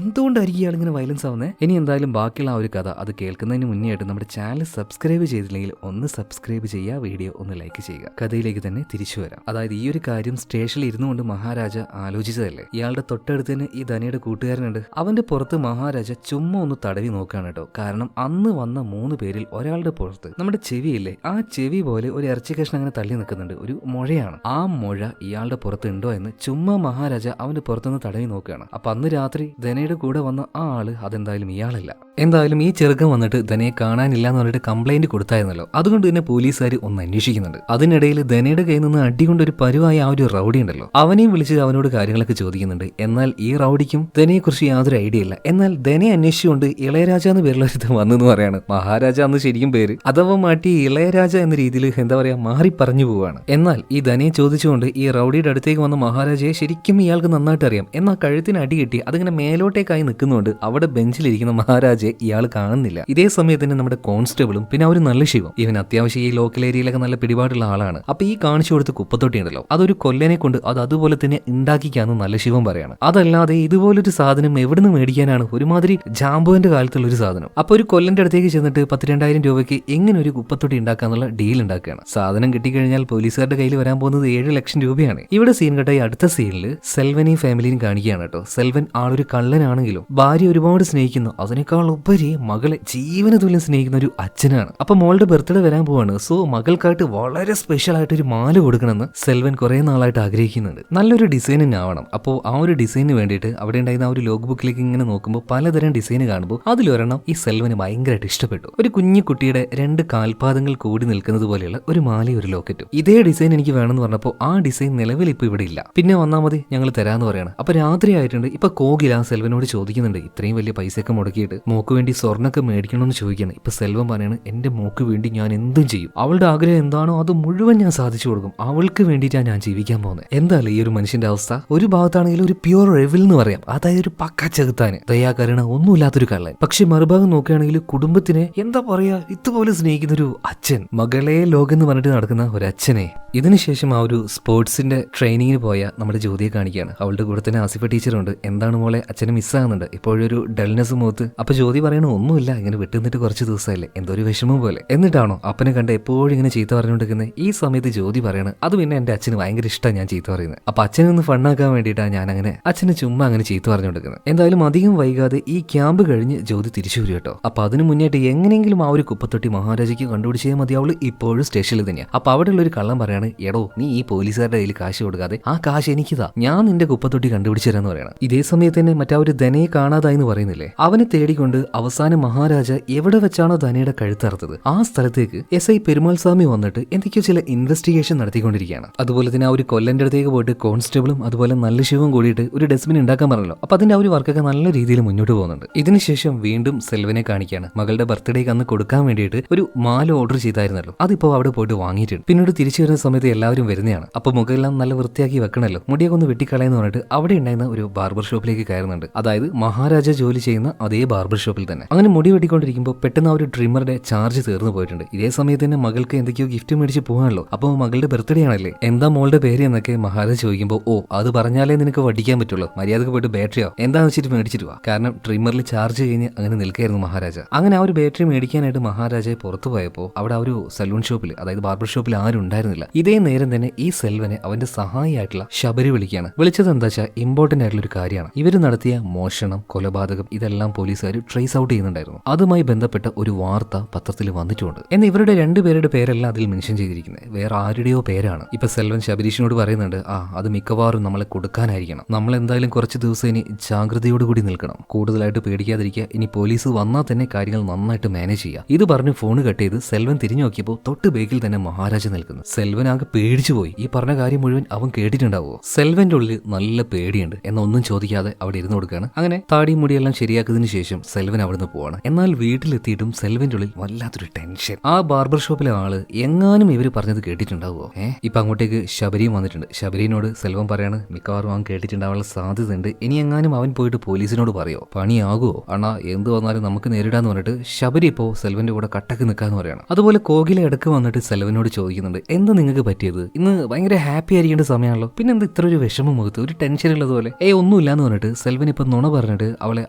എന്തുകൊണ്ടായിരിക്കും ഇയാൾ ഇങ്ങനെ വയലൻസ് ആവുന്നത്? ഇനി എന്തായാലും ബാക്കിയുള്ള ആ ഒരു കഥ അത് കേൾക്കുന്നതിന് മുന്നേ ആയിട്ട് നമ്മുടെ ചാനൽ സബ്സ്ക്രൈബ് ചെയ്തില്ലെങ്കിൽ ഒന്ന് സബ്സ്ക്രൈബ് ചെയ്യുക, വീഡിയോ ഒന്ന് ലൈക്ക് ചെയ്യുക. കഥയിലേക്ക് തന്നെ തിരിച്ചു വരാം. അതായത് ഈ ഒരു കാര്യം സ്റ്റേഷനിൽ ഇരുന്നുകൊണ്ട് മഹാരാജ ആലോചിച്ചതല്ലേ. ഇയാളുടെ തൊട്ടടുത്ത് തന്നെ ഈ ധനയുടെ കൂട്ടുകാരനുണ്ട്. അവന്റെ പുറത്ത് മഹാരാജ ചുമ്മാ ഒന്ന് തടവി നോക്കുകയാണ് കേട്ടോ. കാരണം അന്ന് വന്ന 3 പേരിൽ ഒരാളുടെ പുറത്ത് നമ്മുടെ ചെവിയില്ലേ, ആ ചെവി പോലെ ഒരു ഇറച്ചി കഷ്ണം അങ്ങനെ തള്ളി നിൽക്കുന്നുണ്ട്. ഒരു മുഴയാണ്. ആ മുഴ ഇയാളുടെ പുറത്ത് ഉണ്ടോ എന്ന് ചുമ്മാ മഹാരാജ അവന്റെ പുറത്തുനിന്ന് തടവി നോക്കുകയാണ്. അപ്പൊ അന്ന് രാത്രി ധനയുടെ കൂടെ വന്ന ആ ആള് അതെന്തായാലും ഇയാളല്ല. എന്തായാലും ഈ ചെറുക്കൻ വന്നിട്ട് ധനയെ കാണാനില്ല എന്ന് പറഞ്ഞിട്ട് കംപ്ലൈന്റ് കൊടുത്തായിരുന്നല്ലോ. അതുകൊണ്ട് തന്നെ പോലീസുകാർ ഒന്ന് അന്വേഷിക്കുന്നുണ്ട്. അതിനിടയിൽ ധനയുടെ കയ്യിൽ നിന്ന് അടികൊണ്ട് ഒരു പരുവായ ആ ഒരു റൗഡി ഉണ്ടല്ലോ, അവനെയും വിളിച്ച് അവനോട് കാര്യങ്ങളൊക്കെ ചോദിക്കുന്നുണ്ട്. എന്നാൽ ഈ റൗഡിക്കും ധനയെ കുറിച്ച് യാതൊരു ഐഡിയ ഇല്ല. എന്നാൽ ധനയെ അന്വേഷിച്ചുകൊണ്ട് ഇളയരാജ എന്ന് പേരുള്ള ഒരു വന്നെന്ന് പറയാണ്. മഹാരാജ എന്ന് ശരിക്കും പേര്, അഥവാ മാറ്റി ഇളയരാജ എന്ന രീതിയിൽ എന്താ പറയാ മാറി പറഞ്ഞു പോവാണ്. എന്നാൽ ഈ ധനയെ ചോദിച്ചുകൊണ്ട് ഈ റൗഡിയുടെ അടുത്തേക്ക് വന്ന മഹാരാജയെ ശരിക്കും ഇയാൾക്ക് നന്നായിട്ട് അറിയാം. എന്നാൽ കഴുത്തിന് അടി കിട്ടി അതിങ്ങനെ മേലോട്ടേക്കായി നിൽക്കുന്നുണ്ട്. അവിടെ ബെഞ്ചിലിരിക്കുന്ന മഹാരാജയെ ഇയാൾ കാണുന്നില്ല. ഇതേ സമയത്ത് തന്നെ നമ്മുടെ കോൺസ്റ്റബിളും പിന്നെ ഒരു നല്ല ശിവം, ഇവൻ അത്യാവശ്യം ഈ ലോക്കൽ ഏരിയയിലൊക്കെ നല്ല പിടിപാടുള്ള ആളാണ്. അപ്പൊ ഈ കാണിച്ചു കൊടുത്ത് കുപ്പത്തൊട്ടി ഉണ്ടല്ലോ, അതൊരു കൊല്ലനെ കൊണ്ട് അത് അതുപോലെ തന്നെ ഉണ്ടാക്കിക്കാന്ന് നല്ല ശിവം പറയാണ്. അതല്ലാതെ ഇതുപോലൊരു സാധനം എവിടുന്ന് മേടിക്കാനാണ്, ഒരുമാതിരി ജാമ്പുവിന്റെ കാലത്തുള്ള ഒരു സാധനം. അപ്പൊ ഒരു കൊല്ലന്റെ അടുത്തേക്ക് ചെന്നിട്ട് 10,000 രൂപയ്ക്ക് എങ്ങനെ ഒരു കുപ്പത്തൊട്ടി ഉണ്ടാക്കാന്നുള്ള ഡീൽ ഉണ്ടാക്കുകയാണ്. സാധനം കിട്ടിക്കഴിഞ്ഞാൽ പോലീസുകാരുടെ കയ്യിൽ വരാൻ പോകുന്നത് 7 ലക്ഷം രൂപയാണ്. ഇവിടെ സീൻ കട്ടായി അടുത്ത സീനിൽ സെൽവനെയും ഫാമിലിയും കാണിക്കുകയാണ് കേട്ടോ. സെൽവൻ ആളൊരു കള്ളനാണെങ്കിലും ഭാര്യ ഒരുപാട് സ്നേഹിക്കുന്നു. അതിനേക്കാൾ ഉപരി മകളെ ജീവന തുല്യം സ്നേഹിക്കുന്ന ഒരു അച്ഛനാണ്. അപ്പൊ മോളുടെ ബർത്ത്ഡേ വരാൻ പോവാണ്. സോ മകൾക്കായിട്ട് വളരെ സ്പെഷ്യൽ ആയിട്ട് ഒരു മാല കൊടുക്കണമെന്ന് സെൽവൻ കുറെ നാളായിട്ട് ആഗ്രഹിക്കുന്നുണ്ട്. നല്ലൊരു ഡിസൈൻ ആവണം. അപ്പോൾ ആ ഒരു ഡിസൈനിന് വേണ്ടിയിട്ട് അവിടെ ഉണ്ടായിരുന്ന ആ ഒരു ലോഗ് ബുക്കിലേക്ക് ഇങ്ങനെ നോക്കുമ്പോൾ പലതരം ഡിസൈൻ കാണുമ്പോൾ അതിലൊരെണ്ണം ഈ സെൽവന് ഭയങ്കരമായിട്ട് ഇഷ്ടപ്പെട്ടു. ഒരു കുഞ്ഞു കുട്ടിയുടെ 2 കാൽപാദങ്ങൾ കൂടി നിൽക്കുന്നത് പോലെയുള്ള ഒരു മാലയും ഒരു ലോക്കറ്റും. ഇതേ ഡിസൈൻ എനിക്ക് വേണമെന്ന് പറഞ്ഞപ്പോൾ ആ ഡിസൈൻ നിലവിൽ ഇപ്പൊ ഇവിടെ ഇല്ല. പിന്നെ വന്നാൽ മതി, ഞങ്ങൾ തരാന്ന് പറയാണ്. അപ്പൊ രാത്രി ആയിട്ടുണ്ട്. ഇപ്പൊ കോകില സെൽവനോട് ചോദിക്കുന്നുണ്ട്, ഇത്രയും വലിയ പൈസയൊക്കെ മുടക്കിയിട്ട് മോക്ക് വേണ്ടി സ്വർണ്ണൊക്കെ മേടിക്കണമെന്ന് ചോദിക്കുകയാണ്. ഇപ്പൊ സെൽവൻ പറയാണ്, എന്റെ മോക്ക് വേണ്ടി ഞാൻ എന്തും ചെയ്യും. അവളുടെ ആഗ്രഹം എന്താണോ അത് മുഴുവൻ ഞാൻ സാധിച്ചു കൊടുക്കും. അവൾക്ക് വേണ്ടിയിട്ടാണ് ഞാൻ ജീവിക്കാൻ പോകുന്നത്. എന്തായാലും ഈ ഒരു മനുഷ്യന്റെ അവസ്ഥ ഒരു ഭാഗത്താണെങ്കിലും ഒരു പ്യൂർ റെവിൽ എന്ന് പറയാം. അതായത് ഒരു പക്ക ചെകുത്താന്, ദയാകരുണ ഒന്നുമില്ലാത്തൊരു കള്ളൻ. പക്ഷെ മറുഭാഗം നോക്കുകയാണെങ്കിൽ കുടുംബത്തിനെ എന്താ പറയാ ഇതുപോലെ സ്നേഹിക്കുന്ന ഒരു അച്ഛൻ, മകളെ ലോകം എന്ന് പറഞ്ഞിട്ട് നടക്കുന്ന ഒരു അച്ഛനെ. ഇതിനുശേഷം ആ ഒരു സ്പോർട്സിന്റെ ട്രെയിനിങ്ങിന് പോയ നമ്മുടെ ജ്യോതിയെ കാണിക്കുകയാണ്. അവളുടെ കൂടെ തന്നെ ആസിഫ ടീച്ചറുണ്ട്. എന്താണ് മോളെ, അച്ഛനെ മിസ്സാകുന്നുണ്ട്, ഇപ്പോഴൊരു ഡൾനെസ് മുഖത്ത്. അപ്പൊ ജ്യോതി പറയണ ഒന്നുമില്ല, ഇങ്ങനെ വിട്ടുനിന്നിട്ട് കുറച്ച് ദിവസമല്ലേ, എന്തോ ഒരു വിഷമം പോലെ. എന്നിട്ടാണോ അപ്പനെ കണ്ട് എപ്പോഴും ഇങ്ങനെ ചീത്ത പറഞ്ഞുകൊണ്ടിരിക്കുന്നത്? ഈ സമയത്ത് ജ്യോതി പറയണ, അത് പിന്നെ എന്റെ അച്ഛന് ഭയങ്കര ഇഷ്ടമാണ് ഞാൻ ചീത്ത പറയുന്നത്. അപ്പൊ അച്ഛനെ ഒന്ന് ഫണ്ണാക്കാൻ വേണ്ടിയിട്ടാണ് ഞാൻ അങ്ങനെ അച്ഛനെ ചുമ്മാ അങ്ങനെ ചീത്ത പറഞ്ഞുകൊണ്ടിരിക്കുന്നത്. എന്തായാലും അധികം വൈകാതെ ഈ ക്യാമ്പ് കഴിഞ്ഞ് ജ്യോതി തിരിച്ചു വരും കേട്ടോ. അപ്പൊ അതിന് മുന്നേറ്റ് എങ്ങനെയെങ്കിലും ആ ഒരു കുപ്പത്തൊട്ടി മഹാരാജയ്ക്ക് കണ്ടുപിടിച്ചേ മതി. അവള് ഇപ്പോഴും സ്റ്റേഷനിൽ തന്നെയാണ്. അപ്പൊ അവിടെയുള്ള ഒരു കള്ളം പറയാണ്, എടോ നീ ഈ പോലീസുകാരുടെ കയ്യിൽ കാശ് കൊടുക്കാതെ ആ കാശ് എനിക്കിതാ, ഞാൻ നിന്റെ കുപ്പത്തൊട്ടി കണ്ടുപിടിച്ചു തരാന്ന് പറയണം. ഇതേ സമയത്ത് തന്നെ മറ്റാ ഒരു ധനയെ കാണാതായി എന്ന് പറയുന്നില്ലേ, അവനെ തേടിക്കൊണ്ട് അവസാനം മഹാരാജ എവിടെ വെച്ചാണോ ധനയുടെ കഴുത്തറുത്തത് ആ സ്ഥലത്തേക്ക് SI പെരുമാൾ സ്വാമി വന്നിട്ട് എന്തൊക്കെയോ ചില ഇൻവെസ്റ്റിഗേഷൻ നടത്തിക്കൊണ്ടിരിക്കുകയാണ്. അതുപോലെ തന്നെ ആ ഒരു കൊല്ലന്റെ അടുത്തേക്ക് പോയിട്ട് കോൺസ്റ്റബിളും അതുപോലെ നല്ല ശിവം കൂടിയിട്ട് ഒരു ഡസ്റ്റ്ബിൻ ഉണ്ടാക്കാൻ പറഞ്ഞല്ലോ. അപ്പൊ അതിന്റെ ആ ഒരു വർക്കൊക്കെ നല്ല രീതിയിൽ മുന്നോട്ട് പോകുന്നുണ്ട്. ഇതിനുശേഷം വീണ്ടും സെൽവനെ കാണിക്കുകയാണ്. മകളുടെ ബർത്ത്ഡേക്ക് അന്ന് കൊടുക്കാൻ വേണ്ടിയിട്ട് ഒരു മാല ഓർഡർ ചെയ്തായിരുന്നല്ലോ, അതിപ്പോ അവിടെ പോയിട്ട് വാങ്ങിയിട്ടുണ്ട്. പിന്നീട് തിരിച്ചു വരുന്ന സമയത്ത് എല്ലാവരും വരുന്നതാണ്. അപ്പൊ മുഖമെല്ലാം നല്ല വൃത്തിയാക്കി വെക്കണല്ലോ, മുടിയൊക്കെ ഒന്ന് വെട്ടിക്കളയെന്ന് പറഞ്ഞിട്ട് അവിടെ ഉണ്ടായിരുന്ന ഒരു ബാർബർ ഷോപ്പിലേക്ക് കയറുന്നുണ്ട്. അതായത് മഹാരാജ ജോലി ചെയ്യുന്ന അതേ ബാർബർ ഷോപ്പിൽ തന്നെ. അങ്ങനെ മുടി വെട്ടിക്കൊണ്ടിരിക്കുമ്പോൾ പെട്ടെന്ന് ആ ഒരു ട്രിമ്മറുടെ ചാർജ് തീർന്നു പോയിട്ടുണ്ട്. ഇതേ സമയത്ത് തന്നെ മകൾക്ക് എന്തൊക്കെയോ ഗിഫ്റ്റ് മേടിച്ച് പോകാനല്ലോ. അപ്പോൾ മകളുടെ ബർത്ത്ഡേ ആണല്ലേ, എന്താ മോളുടെ പേര് എന്നൊക്കെ മഹാരാജ ചോദിക്കുമ്പോൾ, ഓ അത് പറഞ്ഞാലേ നിനക്ക് വടിക്കാൻ പറ്റുള്ളൂ, മര്യാദക്ക് പോയിട്ട് ബാറ്ററിയോ എന്താണെന്ന് വെച്ചിട്ട് മേടിച്ചിട്ട് വാ. കാരണം ട്രിമ്മറിൽ ചാർജ് കഴിഞ്ഞ് അങ്ങനെ നിൽക്കായിരുന്നു മഹാരാജ. അങ്ങനെ ആ ഒരു ബാറ്ററി മേടിക്കാനായിട്ട് മഹാരാജ പുറത്തു പോയപ്പോൾ അവിടെ ആ ഒരു സലൂൺ ഷോപ്പിൽ, അതായത് ബാർബർ ഷോപ്പിൽ ആരും ഉണ്ടായിരുന്നില്ല. ഇതേ നേരം തന്നെ ഈ സെൽവനെ അവന്റെ സഹായിയായിട്ടുള്ള ശബരി വിളിക്കുകയാണ്. വിളിച്ചത് എന്താ വെച്ചാൽ ഇമ്പോർട്ടന്റ് ആയിട്ടുള്ള ഒരു കാര്യമാണ്. ഇവര് നടത്തിയ മോഷണം, കൊലപാതകം ഇതെല്ലാം പോലീസുകാർ ട്രേസ് ഔട്ട് ചെയ്യുന്നുണ്ടായിരുന്നു. അതുമായി ബന്ധപ്പെട്ട ഒരു വാർത്ത പത്രത്തിൽ വന്നിട്ടുണ്ട്. എന്നാൽ ഇവരുടെ 2 പേരുടെ പേരല്ല അതിൽ മെൻഷൻ ചെയ്തിരിക്കുന്നത്, വേറെ ആരുടെയോ പേരാണ്. ഇപ്പൊ സെൽവൻ ശബരീഷിനോട് പറയുന്നുണ്ട്, അത് മിക്കവാറും നമ്മളെ കൊടുക്കാനായിരിക്കണം, നമ്മൾ എന്തായാലും കുറച്ച് ദിവസം ഇനി ജാഗ്രതയോടെ കൂടി നിൽക്കണം, കൂടുതലായിട്ട് പേടിക്കാതിരിക്കുക, ഇനി പോലീസ് വന്നാൽ തന്നെ കാര്യങ്ങൾ നന്നായിട്ട് മാനേജ് ചെയ്യുക. ഇത് പറഞ്ഞ് ഫോൺ കട്ട് ചെയ്ത് സെൽവൻ തിരിഞ്ഞു നോക്കിയപ്പോൾ തൊട്ട് ബേക്കിൽ തന്നെ മഹാരാജ നിൽക്കുന്നു. സെൽവൻ ആകെ പേടിച്ചു പോയി. ഈ പറഞ്ഞ കാര്യം മുഴുവൻ അവൻ കേട്ടിട്ടുണ്ടാവോ? സെൽവന്റെ ഉള്ളിൽ നല്ല പേടിയുണ്ട്. എന്നൊന്നും ചോദിക്കാതെ അവിടെ ഇരുന്ന് കൊടുക്കുകയാണ്. അങ്ങനെ താടിയും മുടിയെല്ലാം ശരിയാക്കിയതിനു ശേഷം സെൽവൻ അവിടുന്ന് പോവാണ്. എന്നാൽ വീട്ടിലെത്തിയിട്ടും സെൽവന്റെ ഉള്ളിൽ വല്ലാത്തൊരു ടെൻഷൻ. ആ ബാർബർ ഷോപ്പിലെ ആള് എങ്ങാനും ഇവര് പറഞ്ഞത് കേട്ടിട്ടുണ്ടാവോ? ഇപ്പൊ അങ്ങോട്ടേക്ക് ശബരിയും വന്നിട്ടുണ്ട്. ശബരിനോട് സെൽവൻ പറയാണ്, മിക്കവാറും അവൻ കേട്ടിട്ടുണ്ടാവാനുള്ള സാധ്യതയുണ്ട്. ഇനി എങ്ങാനും അവൻ പോയിട്ട് പോലീസിനോട് പറയോ? പണിയാകുമോ അണ്ണാ? എന്ത് വന്നാലും നമുക്ക് നേരിടാന്ന് പറഞ്ഞിട്ട് ശബരി ഇപ്പോ സെൽവന്റെ കൂടെ കട്ടക്ക് നിൽക്കാന്ന് പറയാണ്. അതുപോലെ കോകില ഇടക്ക് വന്നിട്ട് സെൽവനോട് ചോദിക്കുന്നുണ്ട്, എന്താ നിങ്ങൾക്ക് പറ്റിയത്? ഇന്ന് ഭയങ്കര ഹാപ്പി ആയിരിക്കേണ്ട സമയമാണല്ലോ, പിന്നെ എന്താ ഇത്ര ഒരു വിഷമം മുഖത്ത്, ഒരു ടെൻഷൻ ഉള്ളതുപോലെ? ഒന്നുമില്ലാന്ന് പറഞ്ഞിട്ട് സെൽവൻ ഇപ്പൊ നുണ പറഞ്ഞിട്ട് അവളെ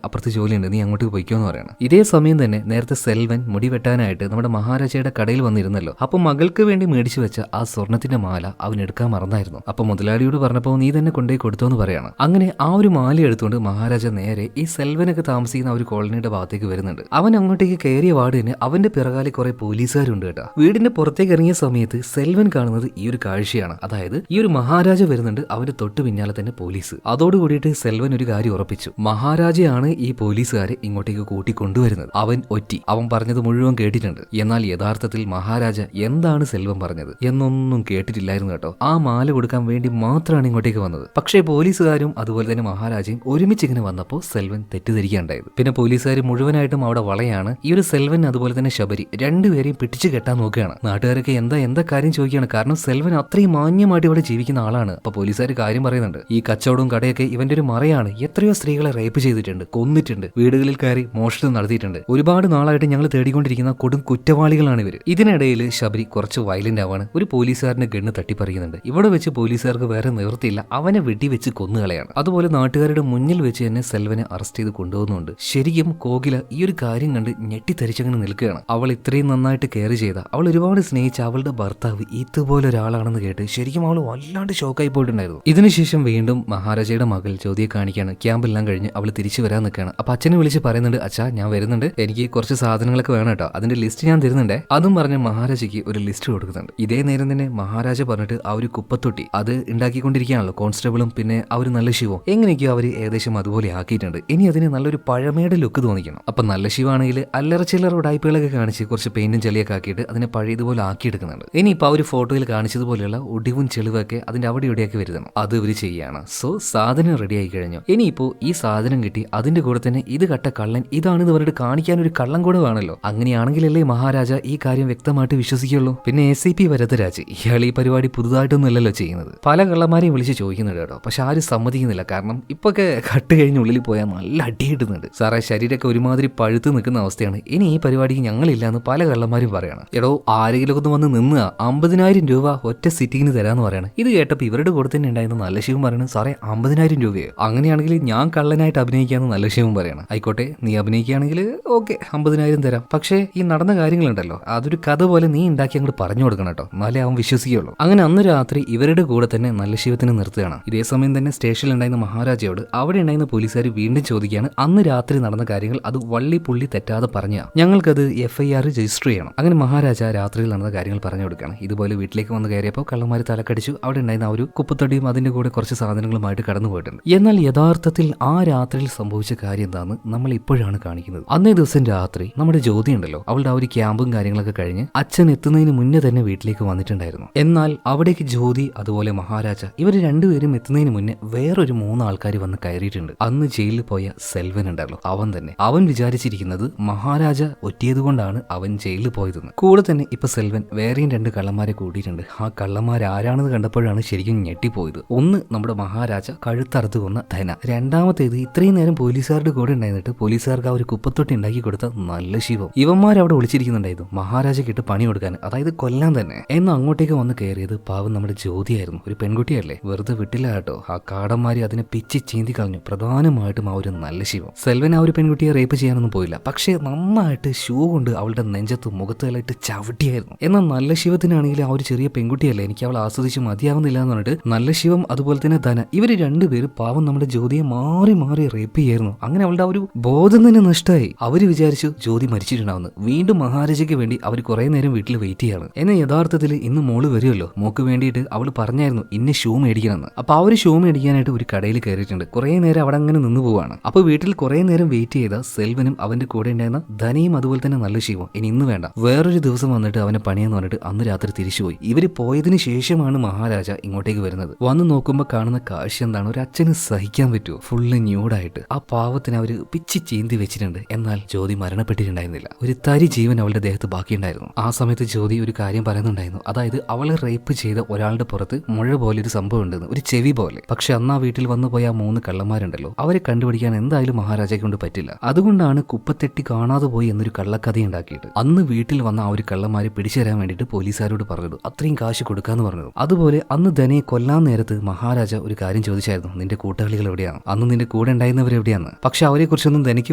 അപ്പുറത്ത് ജോലിയുണ്ട്, നീ അങ്ങോട്ട് പോയിക്കോന്ന് പറയണം. ഇതേ സമയം തന്നെ നേരത്തെ സെൽവൻ മുടി വെട്ടാനായിട്ട് നമ്മുടെ മഹാരാജയുടെ കടയിൽ വന്നിരുന്നല്ലോ. അപ്പൊ മകൾക്ക് വേണ്ടി മേടിച്ചു വെച്ച ആ സ്വർണത്തിന്റെ മാല അവൻ എടുക്കാൻ മറന്നായിരുന്നു. അപ്പൊ മുതലാളിയോട് പറഞ്ഞപ്പോ നീ തന്നെ കൊണ്ടുപോയി കൊടുത്തോന്ന് പറയാണ്. അങ്ങനെ ആ ഒരു മാല എടുത്തുകൊണ്ട് മഹാരാജ നേരെ ഈ സെൽവനൊക്കെ താമസിക്കുന്ന ആ ഒരു കോളനിയുടെ ഭാഗത്തേക്ക് വരുന്നുണ്ട്. അവൻ അങ്ങോട്ടേക്ക് കയറിയ വാർഡിന് അവന്റെ പിറകാലെ കുറെ പോലീസുകാരുണ്ട് കേട്ടോ. വീടിന്റെ പുറത്തേക്ക് ഇറങ്ങിയ സമയത്ത് സെൽവൻ കാണുന്നത് ഈ ഒരു കാഴ്ചയാണ്. അതായത് ഈ ഒരു മഹാരാജ വരുന്നുണ്ട്, അവന്റെ തൊട്ട് പിന്നാലെ തന്നെ പോലീസ്. അതോടുകൂടിയിട്ട് സെൽവൻ ഒരു കാര്യം ഉറപ്പിച്ചു, മഹാരാജയാണ് ഈ പോലീസുകാരെ ഇങ്ങോട്ടേക്ക് കൂട്ടിക്കൊണ്ടുവരുന്നത്. അവൻ ഒറ്റി, അവൻ പറഞ്ഞത് മുഴുവൻ കേട്ടിട്ടുണ്ട്. എന്നാൽ യഥാർത്ഥത്തിൽ മഹാരാജ എന്താണ് സെൽവൻ പറഞ്ഞത് എന്നൊന്നും കേട്ടിട്ടില്ലായിരുന്നു കേട്ടോ. ആ മാല കൊടുക്കാൻ വേണ്ടി മാത്രമാണ് ഇങ്ങോട്ടേക്ക് വന്നത്. പക്ഷേ പോലീസുകാരും അതുപോലെ തന്നെ മഹാരാജയും ഒരുമിച്ച് ഇങ്ങനെ വന്നപ്പോൾ സെൽവൻ തെറ്റിദ്ധരിക്കുകയുണ്ടായത്. പിന്നെ പോലീസുകാർ മുഴുവനായിട്ടും അവിടെ വളയാണ്. ഈ ഒരു സെൽവൻ അതുപോലെ തന്നെ ശബരി രണ്ടുപേരെയും പിടിച്ചു കെട്ടാൻ നോക്കുകയാണ്. നാട്ടുകാരൊക്കെ എന്താ കാര്യം ചോദിക്കുകയാണ്. കാരണം സെൽവൻ അത്രയും മാന്യമായിട്ട് ഇവിടെ ജീവിക്കുന്ന ആളാണ്. അപ്പൊ പോലീസുകാർ കാര്യം പറയുന്നുണ്ട്, ഈ കച്ചവടവും കടയൊക്കെ ഇവന്റെ ഒരു മറയാണ്. എത്രയോ സ്ത്രീകളെ റേപ്പ് ചെയ്തിട്ടുണ്ട്, കൊന്നിട്ടുണ്ട്, വീടുകളിൽ കയറി മോഷണം നടത്തിയിട്ടുണ്ട്. ഒരുപാട് നാളായിട്ട് ഞങ്ങൾ തേടിക്കൊണ്ടിരിക്കുന്ന കൊടും കുറ്റവാളികളാണ് ഇവർ. ഇതിനിടയിൽ ശബരി കുറച്ച് വയലന്റ് ആവാണ്. ഒരു പോലീസുകാരന്റെ ഗണ്ണ് തട്ടിപ്പറിയുന്നുണ്ട്. ഇവിടെ വെച്ച് പോലീസുകാർക്ക് വേറെ നിവൃത്തിയില്ല, അവനെ വെടിവെച്ച് കൊന്നുകളയാണ്. അതുപോലെ നാട്ടുകാരുടെ മുന്നിൽ വെച്ച് തന്നെ സെൽവനെ അറസ്റ്റ് ചെയ്ത് കൊണ്ടുപോകുന്നുണ്ട്. ശരിക്കും കോകില ഈ ഒരു കാര്യം കണ്ട് ഞെട്ടിത്തരിച്ചങ്ങനെ നിൽക്കുകയാണ്. അവൾ ഇത്രയും നന്നായിട്ട് കെയർ ചെയ്ത, അവൾ ഒരുപാട് സ്നേഹിച്ച അവളുടെ ഭർത്താവ് ഇതുപോലെ ഒരാളാണെന്ന് കേട്ട് ശരിക്കും അവൾ വല്ലാണ്ട് ഷോക്കായി പോയിട്ടുണ്ടായിരുന്നു. ഇതിനുശേഷം വീണ്ടും മഹാരാജയുടെ മകൾ ജ്യോതിയെ കാണിക്കാണ്. ക്യാമ്പെല്ലാം കഴിഞ്ഞ് അവൾ തിരിച്ചു വരാൻ നിൽക്കുകയാണ്. അപ്പൊ അച്ഛനെ വിളിച്ച് പറയുന്നുണ്ട്, അച്ഛാ ഞാൻ വരുന്നുണ്ട്, എനിക്ക് കുറച്ച് സാധനങ്ങളൊക്കെ വേണം കേട്ടോ, അതിന്റെ ലിസ്റ്റ് ഞാൻ തരുന്നുണ്ടേ. അതും പറഞ്ഞ് മഹാരാജയ്ക്ക് ഒരു ലിസ്റ്റ് കൊടുക്കുന്നുണ്ട്. ഇതേ നേരം തന്നെ മഹാരാജ പറഞ്ഞിട്ട് ആ ഒരു കുപ്പത്തൊട്ടി അത് ഉണ്ടാക്കിക്കൊണ്ടിരിക്കുകയാണല്ലോ കോൺസ്റ്റബിളും പിന്നെ ആ ഒരു നല്ല ശിവവും. എങ്ങനെയൊക്കെയോ അവർ ഏകദേശം അതുപോലെ ആക്കിയിട്ടുണ്ട്. ഇനി അതിന് നല്ലൊരു പഴമയുടെ ലുക്ക് തോന്നിക്കണം. അപ്പൊ നല്ല ശിവാണെങ്കിൽ അല്ലറ ചില്ലറ ഉടായ്പകളൊക്കെ കാണിച്ച് കുറച്ച് പെയിന്റും ചെളിയൊക്കെ ആക്കിയിട്ട് അതിനെ പഴയതുപോലെ ആക്കിയെടുക്കുന്നുണ്ട്. ഇനിയിപ്പോൾ ആ ഒരു ഫോട്ടോയിൽ കാണിച്ചതുപോലെയുള്ള ഒടിവും ചെളിവൊക്കെ അതിന്റെ അവിടെ ഇവിടെയൊക്കെ വരുത്തണം. അത് ഇവർ ചെയ്യാണ്. സോ സാധനം റെഡി ആയി കഴിഞ്ഞു. ഇനിയിപ്പോ ഈ സാധനം കിട്ടി, അതിന്റെ കൂടെ തന്നെ ഇത് കട്ട കള്ളൻ ഇതാണെന്ന് പറഞ്ഞിട്ട് കാണിക്കാൻ ഒരു കള്ളം കൂടെ വേണമല്ലോ. അങ്ങനെയാണെങ്കിലല്ലേ മഹാരാജ ഈ കാര്യം വ്യക്തമായിട്ട് വിശ്വസിക്കുള്ളൂ. പിന്നെ SIP വരദരാജ് ഇയാൾ ഈ പരിപാടി പുതുതായിട്ടൊന്നുമല്ലല്ലോ ചെയ്യുന്നത്. പല കള്ളന്മാരെയും വിളിച്ച് ചോദിക്കുന്നുണ്ട് കേട്ടോ. പക്ഷെ ആരും സമ്മതിക്കുന്നില്ല. കാരണം ഇപ്പൊക്കെ കട്ട് കഴിഞ്ഞ് ഉള്ളിൽ പോയാൽ നല്ല അടി കിട്ടുന്നുണ്ട്. സാറേ ശരീരമൊക്കെ ഒരുമാതിരി പഴുത്ത് നിൽക്കുന്ന അവസ്ഥയാണ്, ഇനി ഈ പരിപാടിക്ക് ഞങ്ങളില്ലാന്ന് പല കള്ളന്മാരും പറയണം. എടോ ആരെങ്കിലും ഒന്ന് വന്ന് നിന്ന് 50,000 രൂപ ഒറ്റ സിറ്റിങ്ങിന് തരാന്ന് പറയണം. ഇത് കേട്ടപ്പോൾ ഇവരുടെ കൂടെ തന്നെ ഉണ്ടായിരുന്ന നല്ല ശിവം പറയുന്നത്, സാറേ 50,000 രൂപയോ? അങ്ങനെയാണെങ്കിൽ ഞാൻ കള്ളനായിട്ട് അഭിനയിക്കാന്ന് നല്ല ശിവം പറയണം. ആയിക്കോട്ടെ, നീ അഭിനയിക്കുകയാണെങ്കിൽ ഓക്കെ 50,000 തരാം. പക്ഷേ ഈ നടന്ന കാര്യങ്ങളുണ്ടല്ലോ അതൊരു കഥ പോലെ നീ ഉണ്ടാക്കി അങ്ങോട്ട് പറഞ്ഞു കൊടുക്കണം കേട്ടോ, എന്നാലേ അവൻ വിശ്വസിക്കുള്ളൂ. അങ്ങനെ അന്ന് രാത്രി ഇവരുടെ കൂടെ തന്നെ നല്ല ശിവത്തിന് നിർത്തുകയാണ്. ഇതേ സമയം തന്നെ സ്റ്റേഷനിൽ ഉണ്ടായിരുന്ന മഹാരാജയോട് അവിടെ ഉണ്ടായിരുന്ന പോലീസുകാർ വീണ്ടും ചോദിക്കുകയാണ്, അന്ന് രാത്രി നടന്ന കാര്യങ്ങൾ അത് വള്ളി പുള്ളി തെറ്റാതെ പറഞ്ഞാ ഞങ്ങൾക്കത് FIR രജിസ്റ്റർ ചെയ്യണം. അങ്ങനെ മഹാരാജ രാത്രിയിൽ നടന്ന കാര്യങ്ങൾ പറഞ്ഞു കൊടുക്കുകയാണ്. ഇതുപോലെ വീട്ടിലേക്ക് വന്ന് കയറിയപ്പോൾ കള്ളന്മാർ തലക്കടിച്ചു. അവിടെ ഉണ്ടായിരുന്ന ആ ഒരു കുപ്പത്തൊടിയും അതിന്റെ കൂടെ കുറച്ച് സാധനങ്ങളുമായിട്ട് കടന്നു പോയിട്ടുണ്ട്. എന്നാൽ യഥാർത്ഥത്തിൽ ആ രാത്രിയിൽ സംഭവിച്ച കാര്യം എന്താണെന്ന് നമ്മൾ ഇപ്പോഴാണ് കാണിക്കുന്നത്. അന്നേ ദിവസം രാത്രി നമ്മുടെ ജ്യോതി ഉണ്ടല്ലോ, അവളുടെ ആ ഒരു ക്യാമ്പും കാര്യങ്ങളൊക്കെ കഴിഞ്ഞ് അച്ഛൻ എത്തുന്നതിന് മുന്നേ തന്നെ വീട്ടിലേക്ക് വന്നിട്ടുണ്ടായിരുന്നു. എന്നാൽ അവിടേക്ക് ജ്യോതി അതുപോലെ മഹാരാജ ഇവർ രണ്ടുപേരും എത്തുന്നതിന് മുന്നേ വേറൊരു 3 ആൾക്കാർ വന്ന് കയറിയിട്ടുണ്ട്. അന്ന് ജയിലിൽ പോയ സെൽവൻ ഉണ്ടല്ലോ, അവൻ തന്നെ. അവൻ വിചാരിച്ചിരിക്കുന്നത് മഹാരാജ ഒറ്റിയതുകൊണ്ടാണ് അവൻ ജയിലിൽ പോയതെന്ന്. കൂടെ തന്നെ ഇപ്പൊ സെൽവൻ വേറെയും 2 കള്ളന്മാരെ കൂട്ടിയിട്ടുണ്ട്. ആ കള്ളന്മാർ ആരാണെന്ന് കണ്ടപ്പോഴാണ് ശരിക്കും ഞെട്ടിപ്പോയത്. ഒന്ന് നമ്മുടെ മഹാരാജ കഴുത്തറുത്ത് കൊന്ന ധന, രണ്ടാമത്തേത് ഇത്രയും നേരം പോലീസുകാരുടെ കൂടെ ഉണ്ടായിരുന്നിട്ട് പോലീസുകാർക്ക് ആ ഒരു കുപ്പത്തൊട്ടി ഉണ്ടാക്കി കൊടുത്ത നല്ല ശിവം. ഇവന്മാരവിടെ വിളിച്ചിരിക്കുന്നുണ്ടായിരുന്നു മഹാരാജയ്ക്കിട്ട് പണി കൊടുക്കാൻ, അതായത് കൊല്ലാൻ തന്നെ. എന്ന് അങ്ങോട്ടേക്ക് വന്ന് കയറിയത് പാവം നമ്മുടെ ജ്യോതിയായിരുന്നു. ഒരു പെൺകുട്ടിയല്ലേ, വെറുതെ വിട്ടില്ല കേട്ടോ. ആ കാടന്മാരി അതിനെ പിച്ചി ചീന്തി കളഞ്ഞു. പ്രധാനമായിട്ടും ആ ഒരു നല്ല ശിവം. സെൽവൻ ആ ഒരു പെൺകുട്ടിയെ റേപ്പ് ചെയ്യാനൊന്നും പോയില്ല, പക്ഷേ നന്നായിട്ട് ഷൂ കൊണ്ട് അവളുടെ നെഞ്ചത്ത് മുഖത്തുകളായിട്ട് ചവിട്ടിയായിരുന്നു. എന്നാൽ നല്ല ശിവത്തിനാണെങ്കിൽ ആ ഒരു ചെറിയ പെൺകുട്ടിയല്ലേ, എനിക്ക് അവൾ ആസ്വദിച്ച് മതിയാവുന്നില്ല എന്ന് പറഞ്ഞിട്ട് നല്ല ശിവം അതുപോലെ തന്നെ ധന ഇവര് രണ്ടുപേരും പാവം നമ്മുടെ ജ്യോതിയെ മാറി മാറി റേപ്പ് ചെയ്യായിരുന്നു. അങ്ങനെ അവളുടെ ആ ഒരു ബോധം തന്നെ നഷ്ടമായി. അവര് വിചാരിച്ചു ജ്യോതി മരിച്ചിട്ടുണ്ടാവുന്നു. വീണ്ടും മഹാരാജയ്ക്ക് വേണ്ടി അവർ കുറെ നേരം വീട്ടിൽ വെയിറ്റ് ചെയ്യാണ്. എന്നാൽ യഥാർത്ഥത്തിൽ ഇന്ന് മോള് വരുമല്ലോ, മോക്ക് വേണ്ടിയിട്ട് അവൾ പറഞ്ഞായിരുന്നു ഇന്ന ഷൂ മേടിക്കണമെന്ന്. അപ്പൊ ആ ഒരു ഷൂ മേടിക്കാനായിട്ട് ഒരു കടയിൽ കയറിയിട്ടുണ്ട്. കുറെ നേരം അവിടെ അങ്ങനെ ഇങ്ങനെ നിന്ന് പോവാണ്. അപ്പൊ വീട്ടിൽ കുറെ നേരം വെയിറ്റ് ചെയ്ത സെൽവനും അവന്റെ കൂടെ ഉണ്ടായിരുന്ന ധനയും അതുപോലെ തന്നെ നല്ല ശിവം ഇനി ഇന്ന് വേണ്ട വേറൊരു ദിവസം വന്നിട്ട് അവനെ പണിയെന്ന് പറഞ്ഞിട്ട് അന്ന് രാത്രി തിരിച്ചുപോയി. ഇവര് പോയതിനു ശേഷമാണ് മഹാരാജ ഇങ്ങോട്ടേക്ക് വരുന്നത്. വന്ന് നോക്കുമ്പോ കാണുന്ന കാഴ്ച എന്താണ്? ഒരു അച്ഛന് സഹിക്കാൻ പറ്റുമോ? ഫുള്ള് ന്യൂഡായിട്ട് ആ പാവത്തിന് അവര് പിച്ചി ചീന്തി വെച്ചിട്ടുണ്ട്. എന്നാൽ ജ്യോതി മരണപ്പെട്ടിട്ടുണ്ടായിരുന്നില്ല. ഒരു തരി ജീവൻ അവളുടെ ദേഹത്ത് ബാക്കിയുണ്ടായിരുന്നു. ആ സമയത്ത് ജ്യോതി ഒരു കാര്യം പറയുന്നുണ്ടായിരുന്നു. അതായത് അവളെ റേപ്പ് ചെയ്ത ഒരാളുടെ പുറത്ത് മുഴ പോലെ ഒരു സംഭവം ഉണ്ടെന്ന്, ഒരു ചെവി പോലെ. പക്ഷെ അന്ന് ആ വീട്ടിൽ വന്നു പോയ ആ 3 കള്ളന്മാരുണ്ടല്ലോ, അവരെ കണ്ടുപിടിക്കാൻ എന്തായാലും മഹാരാജയെ കൊണ്ട് പറ്റില്ല. അതുകൊണ്ടാണ് കുപ്പത്തെട്ടി കാണാതെ പോയി എന്നൊരു കള്ളക്കഥ ഉണ്ടാക്കിയിട്ട് അന്ന് വീട്ടിൽ വന്ന ആ ഒരു കള്ളന്മാരെ പിടിച്ചു തരാൻ വേണ്ടിയിട്ട് പോലീസുകാരോട് പറഞ്ഞത് അത്രയും കാശ് കൊടുക്കാന്ന് പറഞ്ഞത്. അതുപോലെ അന്ന് ധനയെ കൊല്ലാൻ നേരത്ത് മഹാരാജ ഒരു കാര്യം ചോദിച്ചായിരുന്നു, നിന്റെ കൂട്ടാളികൾ എവിടെയാണ്, അന്ന് നിന്റെ കൂടെ ഉണ്ടായിരുന്നവർ എവിടെയാണ്? പക്ഷെ അവരെ കുറിച്ചൊന്നും ധനിക്ക്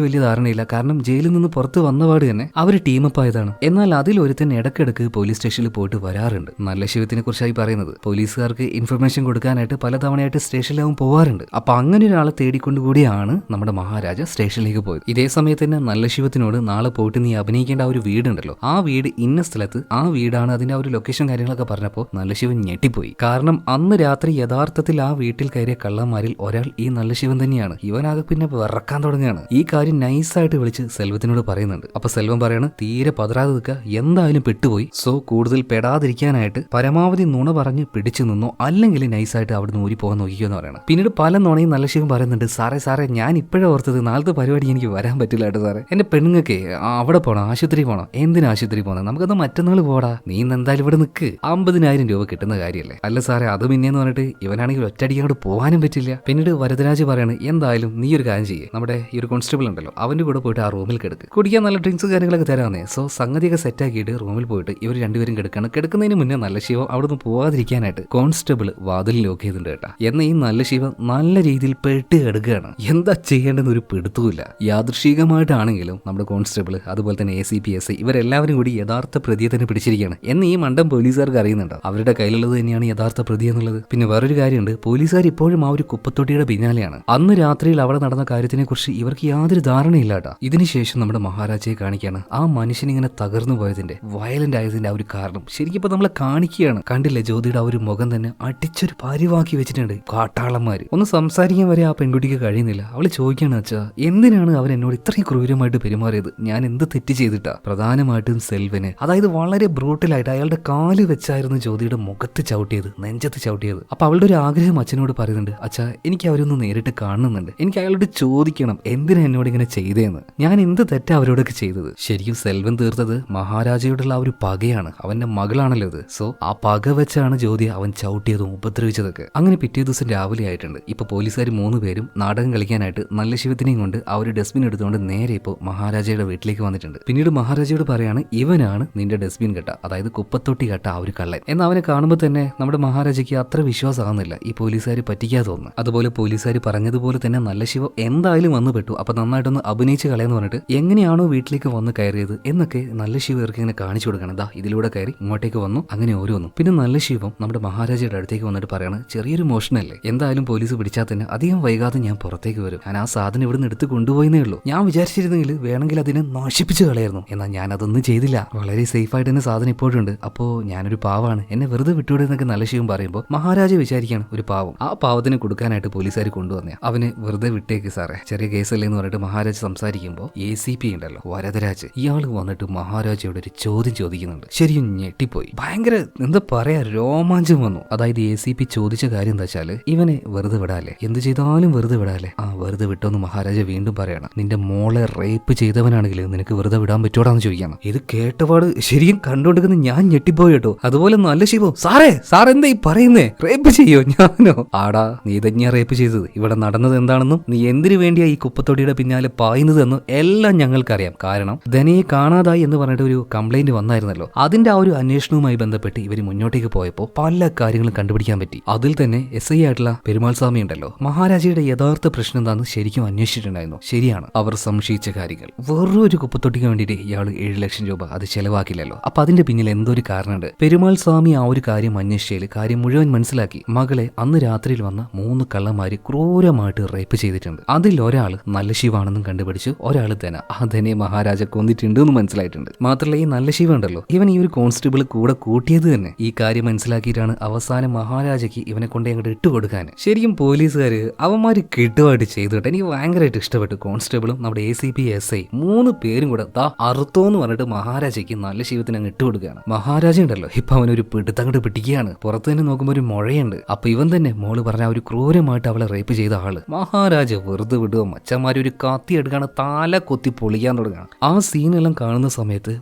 വലിയ ധാരണയില്ല. കാരണം ജയിലിൽ നിന്ന് പുറത്ത് വന്നപാട് തന്നെ അവർ ടീമപ്പ് ആയതാണ്. എന്നാൽ അതിൽ ഒരുത്തൻ ഇടക്കിടക്ക് പോലീസ് സ്റ്റേഷനിൽ പോയിട്ട് വരാറുണ്ട്. നല്ല ശിവത്തിനെ കുറിച്ചായി പറയുന്നത്. പോലീസുകാർക്ക് ഇൻഫർമേഷൻ കൊടുക്കാനായിട്ട് പലതവണയായിട്ട് സ്റ്റേഷനിലാവും പോവാറുണ്ട്. അപ്പൊ അങ്ങനെ ഒരാളെ തേടിക്കൊണ്ടുകൂടിയാണ് നമ്മുടെ മഹാരാജ സ്റ്റേഷനിലേക്ക് പോയത്. ഇതേ സമയത്ത് തന്നെ നല്ല ശിവത്തിനോട് നാളെ പോയിട്ട് നീ അഭിനയിക്കേണ്ട ആ ഒരു വീടുണ്ടല്ലോ, ആ വീട് ഇന്ന സ്ഥലത്ത്, ആ വീടാണ്, അതിന്റെ ആ ഒരു ലൊക്കേഷൻ കാര്യങ്ങളൊക്കെ പറഞ്ഞപ്പോൾ നല്ല ശിവൻ ഞെട്ടിപ്പോയി. കാരണം അന്ന് രാത്രി യഥാർത്ഥത്തിൽ ആ വീട്ടിൽ കയറിയ കള്ളന്മാരിൽ ഒരാൾ ഈ നല്ല ശിവൻ തന്നെയാണ്. ഇവനാകെ പിന്നെ വിറക്കാൻ തുടങ്ങുകയാണ്. ഈ കാര്യം നൈസായിട്ട് വിളിച്ച് സെൽവത്തിനോട് പറയുന്നുണ്ട്. അപ്പൊ സെൽവൻ പറയാണ്, തീരെ പതറാതെ നിൽക്കുക, എന്തായാലും പെട്ടുപോയി. സോ കൂടുതൽ പെടാതിരിക്കാനായിട്ട് പരമാവധി നുണ പറഞ്ഞ് പിടിച്ചു നിന്നോ, അല്ലെങ്കിൽ നൈസായിട്ട് അവിടുന്ന് ഊരി പോകാൻ നോക്കിക്കോ എന്ന് പറയണം. പിന്നീട് പല നുണയും നല്ല ശിവൻ പറയുന്നുണ്ട്. സാറേ ഞാൻ ഇപ്പോഴേ ഓർത്തത്, നാളത്തെ പരിപാടി എനിക്ക് വരാൻ പറ്റില്ല കേട്ടോ സാറേ. എന്റെ പെണ്ണുങ്ങൾക്ക് അവിടെ പോണം, ആശുപത്രി പോണം. എന്തിനാ ആശുപത്രി പോകണം? നമുക്കത് മറ്റന്നാൾ പോടാ. നീ എന്തായാലും ഇവിടെ നിൽക്ക്, 50,000 രൂപ കിട്ടുന്ന കാര്യമല്ലേ. അല്ല സാറേ അത് പിന്നെയെന്ന് പറഞ്ഞിട്ട് ഇവനാണെങ്കിൽ ഒറ്റയടിക്ക് അങ്ങോട്ട് പോകാനും പറ്റില്ല. പിന്നീട് വരദരാജ് പറയാണ്, എന്തായാലും നീ ഒരു കാര്യം ചെയ്യേ, നമ്മുടെ ഈ ഒരു കോൺസ്റ്റബിൾ ഉണ്ടല്ലോ അവന്റെ കൂടെ പോയിട്ട് ആ റൂമിൽ കിടക്ക്, കുടിക്കാൻ നല്ല ഡ്രിങ്ക്സ് കാര്യങ്ങളൊക്കെ തരാന്നേ. സോ സംഗതിയൊക്കെ സെറ്റ് ആക്കിയിട്ട് റൂമിൽ പോയിട്ട് ഇവർ രണ്ടുപേരും കിടക്കാണ്. കിടക്കുന്നതിന് മുന്നേ നല്ല ശിവം അവിടുന്ന് പോകാതിരിക്കാനായിട്ട് കോൺസ്റ്റബിൾ വാതിൽ ലോക്ക് ചെയ്തിട്ടുണ്ട് കേട്ടാ. എന്നാൽ ഈ നല്ല ശിവം നല്ല രീതിയിൽ പെട്ട് കിടക്കുകയാണ്. എന്താ ചെയ്യേണ്ടെന്ന് ഒരു പിടുത്തവുമില്ല. യാദൃശികമായിട്ടാണെങ്കിലും നമ്മുടെ കോൺസ്റ്റബിൾ അതുപോലെ തന്നെ ACP SI ഇവരെല്ലാവരും കൂടി യഥാർത്ഥ പ്രതിയെ തന്നെ പിടിച്ചിരിക്കുകയാണ് എന്ന് ഈ മണ്ടം പോലീസുകാർക്ക് അറിയുന്നുണ്ടോ? അവരുടെ കയ്യിലുള്ളത് തന്നെയാണ് യഥാർത്ഥ പ്രതി എന്നുള്ളത്. പിന്നെ വേറൊരു കാര്യമുണ്ട്, പോലീസുകാർ ഇപ്പോഴും ആ ഒരു കുപ്പത്തൊട്ടിയുടെ പിന്നാലെയാണ്. അന്ന് രാത്രിയിൽ അവിടെ നടന്ന കാര്യത്തിനെ കുറിച്ച് ഇവർക്ക് യാതൊരു ധാരണയില്ലാട്ടാ. ഇതിനുശേഷം നമ്മുടെ മഹാരാജയെ കാണിക്കുകയാണ്. ആ മനുഷ്യൻ ഇങ്ങനെ തകർന്നു പോയതിന്റെ വയലന്റ് ആയതിന്റെ ആ ഒരു കാരണം ശരിക്കും ഇപ്പൊ നമ്മളെ കാണിക്കുകയാണ്. കണ്ടില്ലേ, ജ്യോതിയുടെ ആ ഒരു മുഖം തന്നെ അടിച്ചൊരു പരിവാക്കി വെച്ചിട്ടുണ്ട് കാട്ടാളന്മാര്. ഒന്ന് സംസാരിക്കാൻ വരെ ആ പെൺകുട്ടിക്ക് കഴിയുന്നില്ല. അവള് ചോദിക്കാണ്, അച്ഛാ എന്തിനാണ് അവൻ എന്നോട് ഇത്രയും ക്രൂരമായിട്ട് പെരുമാറിയത്? ഞാൻ എന്ത് തെറ്റ് ചെയ്തിട്ടാ? പ്രധാനമായിട്ടും സെൽവന്, അതായത് വളരെ ബ്രൂട്ടലായിട്ട് അയാളുടെ കാല് വെച്ചായിരുന്നു ജ്യോതിയുടെ മുഖത്ത് ചവിട്ടിയത്, നെഞ്ചത്ത് ചവിട്ടിയത്. അപ്പൊ അവളുടെ ഒരു ആഗ്രഹം അച്ഛനോട് പറയുന്നുണ്ട്, അച്ഛാ എനിക്ക് അവരൊന്ന് നേരിട്ട് കാണുന്നുണ്ട്, എനിക്ക് അയാളോട് ചോദിക്കണം എന്തിനാ എന്നോട് ഇങ്ങനെ ചെയ്തേന്ന്, ഞാൻ എന്ത് തെറ്റാ അവരോടൊക്കെ ചെയ്തത്. ശരിക്കും സെൽവൻ തീർത്തത് മഹാരാജയോടുള്ള ആ ഒരു പകയാണ്. അവന്റെ മകളാണല്ലോ ഇത്. സോ ആ പക വെച്ചാണ് ജ്യോതി അവൻ ചവിട്ടിയതും ഉപദ്രവിച്ചതൊക്കെ. അങ്ങനെ പിറ്റേ ദിവസം രാവിലെ ആയിട്ടുണ്ട്. ഇപ്പൊ പോലീസുകാർ 3 പേരും നാടകം കളിക്കാനായിട്ട് നല്ല ശിവത്തിനെയും കൊണ്ട് ആ ഒരു ഡസ്റ്റ്ബിൻ എടുത്തുകൊണ്ട് നേരെ ഇപ്പോൾ മഹാരാജയുടെ വീട്ടിലേക്ക് വന്നിട്ടുണ്ട്. പിന്നീട് മഹാരാജയോട് പറയാണ്, ഇവനാണ് നിന്റെ ഡസ്റ്റ്ബിൻ കെട്ട, അതായത് കുപ്പത്തൊട്ടി കെട്ട ആ ഒരു കള്ളൻ. എന്നാൽ അവനെ കാണുമ്പോൾ തന്നെ നമ്മുടെ മഹാരാജയ്ക്ക് അത്ര വിശ്വാസമാകുന്നില്ല ഈ പോലീസുകാർ പറ്റിക്കാതെ തോന്നുന്നു. അതുപോലെ പോലീസുകാർ പറഞ്ഞതുപോലെ തന്നെ നല്ല ശിവം എന്തായാലും വന്നു പെട്ടു. അപ്പൊ നന്നായിട്ടൊന്ന് അഭിനയിച്ച് കളയെന്ന് പറഞ്ഞിട്ട് എങ്ങനെയാണോ വീട്ടിലേക്ക് വന്ന് കയറിയത് എന്നൊക്കെ നല്ല ശിവർക്ക് ഇങ്ങനെ കാണിച്ചു കൊടുക്കണം. ദാ ഇതിലൂടെ കയറി ഇങ്ങോട്ടേക്ക് വന്നു, അങ്ങനെ ഓരോന്നും. പിന്നെ നല്ല ശിവം നമ്മുടെ മഹാരാജയുടെ അടുത്തേക്ക് വന്നിട്ട് പറയാണ്, ചെറിയൊരു മോഷണല്ലേ, എന്തായാലും പോലീസ് പിടിച്ചാൽ തന്നെ അധികം വൈകാതെ ഞാൻ പുറത്തേക്ക് വരും. ഞാൻ ആ സാധനം ഇവിടുന്ന് എടുത്ത് കൊണ്ടുപോയെന്നേ ഉള്ളൂ. ഞാൻ വിചാരിച്ചിരുന്നെങ്കിൽ വേണമെങ്കിൽ അതിനെ നശിപ്പിച്ച് കളയായിരുന്നു. എന്നാൽ ഞാൻ അതൊന്നും ചെയ്തില്ല. വളരെ സേഫ് ആയിട്ട് തന്നെ സാധനം ഇപ്പോഴുണ്ട്. അപ്പോ ഞാനൊരു പാവാണ്, എന്നെ വെറുതെ വിട്ടുവിടുക എന്നൊക്കെ നല്ല ശിവം പറയുമ്പോൾ മഹാരാജ വിചാരിക്കുകയാണ് ഒരു പാവം. ആ പാവത്തിനെ കൊടുക്കാനായിട്ട് പോലീസുകാർ കൊണ്ടുവന്നേ. അവനെ വെറുതെ വിട്ടേക്ക് സാറേ, ചെറിയ കേസല്ലേ എന്ന് പറഞ്ഞിട്ട് മഹാരാജ് സംസാരിക്കുമ്പോൾ ACP ഉണ്ടല്ലോ വരദരാജ്, ഇയാൾ വന്നിട്ട് മഹാരാജയോട് ഒരു ചോദ്യം ചോദിക്കുന്നുണ്ട്. ശരിയും ഞെട്ടിപ്പോയി. ഭയങ്കര എന്താ പറയാ, രോമാഞ്ചം വന്നു. അതായത് ACP ചോദിച്ച കാര്യം എന്താ വെച്ചാല്, ഇവനെ വെറുതെ വിടാല്ലേ, എന്ത് ചെയ്താലും വെറുതെ വിടാല്ലേ. ആ വെറുതെ വിട്ടോന്ന് മഹാരാജ വീണ്ടും പറയണം. നിന്റെ മോളെ റേപ്പ് ചെയ്തവനാണെങ്കിൽ നിനക്ക് വെറുതെ വിടാൻ പറ്റോടാന്ന് ചോദിക്കണം. ഇത് കേട്ടപാട് ശരിക്കും കണ്ടുകൊണ്ടിരിക്കുന്ന ഞാൻ ഞെട്ടിപ്പോയി കേട്ടോ. അതുപോലെ നല്ല ശിവോ, സാറേ എന്താ ഈ പറയുന്നേ, റേപ്പ് ചെയ്യോ? ഞാനോ? ആടാ, നീ തന്നെയാ റേപ്പ് ചെയ്തത്. ഇവിടെ നടന്നത് എന്താണെന്നും നീ എന്തിനു വേണ്ടിയാ ഈ കുപ്പത്തൊടിയുടെ പിന്നാലെ പായുന്നതെന്നും എല്ലാം ഞങ്ങൾക്കറിയാം. കാരണം ധനയെ കാണാതായി എന്ന് പറഞ്ഞിട്ട് ഒരു കംപ്ലൈന്റ് വന്നായിരുന്നല്ലോ, അതിന്റെ ആ ഒരു അന്വേഷണവുമായി ബന്ധപ്പെട്ട് ഇവർ മുന്നോട്ടേക്ക് പോയപ്പോൾ പല കാര്യങ്ങളും കണ്ടുപിടിക്കാൻ പറ്റി. അതിൽ തന്നെ SI ആയിട്ടുള്ള പെരുമാൾ സ്വാമി ഉണ്ടല്ലോ, മഹാരാജയുടെ യഥാർത്ഥ പ്രശ്നം എന്താണെന്ന് ശരിക്കും അന്വേഷിച്ചിട്ടുണ്ടായിരുന്നു. ശരിയാണ്, അവർ സംശയിച്ച കാര്യങ്ങൾ. വെറൊരു കുപ്പത്തൊട്ടിക്ക് വേണ്ടിയിട്ട് ഇയാൾ 7 ലക്ഷം രൂപ അത് ചെലവാക്കില്ലല്ലോ. അപ്പൊ അതിന്റെ പിന്നിൽ എന്തോ ഒരു കാരണമുണ്ട്. പെരുമാൾ സ്വാമി ആ ഒരു കാര്യം അന്വേഷിച്ചതിൽ കാര്യം മുഴുവൻ മനസ്സിലാക്കി. മകളെ അന്ന് രാത്രിയിൽ വന്ന 3 കള്ളന്മാര് ക്രൂരമായിട്ട് റേപ്പ് ചെയ്തിട്ടുണ്ട്. അതിൽ ഒരാൾ നല്ല ശിവാണെന്നും കണ്ടുപിടിച്ചു, ഒരാൾ ധന. ആ ധനയെ മഹാരാജ കൊന്നിട്ടുണ്ട് എന്ന് മനസ്സിലായിട്ടുണ്ട്. മാത്രമല്ല ഈ നല്ല ശിവ ഉണ്ടല്ലോ, ഇവൻ ഈ ഒരു കോൺസ്റ്റബിൾ കൂടെ കൂട്ടിയത് തന്നെ ഈ കാര്യം മനസ്സിലാക്കിയിട്ടാണ് അവസാനം മഹാരാജയ്ക്ക് ഇവനെ കൊണ്ട് അങ്ങോട്ട് ഇട്ടുകൊടുക്കാൻ. ശരിക്കും പോലീസുകാര് അവന്മാര് കിട്ടുമായിട്ട് ചെയ്തു കേട്ടോ. എനിക്ക് ഭയങ്കരമായിട്ട് ഇഷ്ടപ്പെട്ടു. കോൺസ്റ്റബിളും നമ്മുടെ ACP SI 3 പേരും കൂടെ അറുത്തോന്ന് പറഞ്ഞിട്ട് മഹാരാജയ്ക്ക് നല്ല ശീലത്തിന് അങ്ങ് ഇട്ട് കൊടുക്കുകയാണ്. മഹാരാജ ഉണ്ടല്ലോ ഇപ്പൊ അവനൊരു പിടുത്തങ്ങോട്ട് പിടിക്കുകയാണ്. പുറത്ത് തന്നെ നോക്കുമ്പോൾ ഒരു മുഴയുണ്ട്. അപ്പൊ ഇവൻ തന്നെ മോള് പറഞ്ഞ ഒരു ക്രൂരമായിട്ട് അവളെ റേപ്പ് ചെയ്ത ആള് മഹാരാജ വെറുതെ വിടുക. മച്ചന്മാര് ഒരു കത്തി എടുക്കാണ്, തല കൊത്തി പൊളിക്കാൻ തുടങ്ങുകയാണ്. ആ സീനെല്ലാം കാണുന്ന സമയത്ത്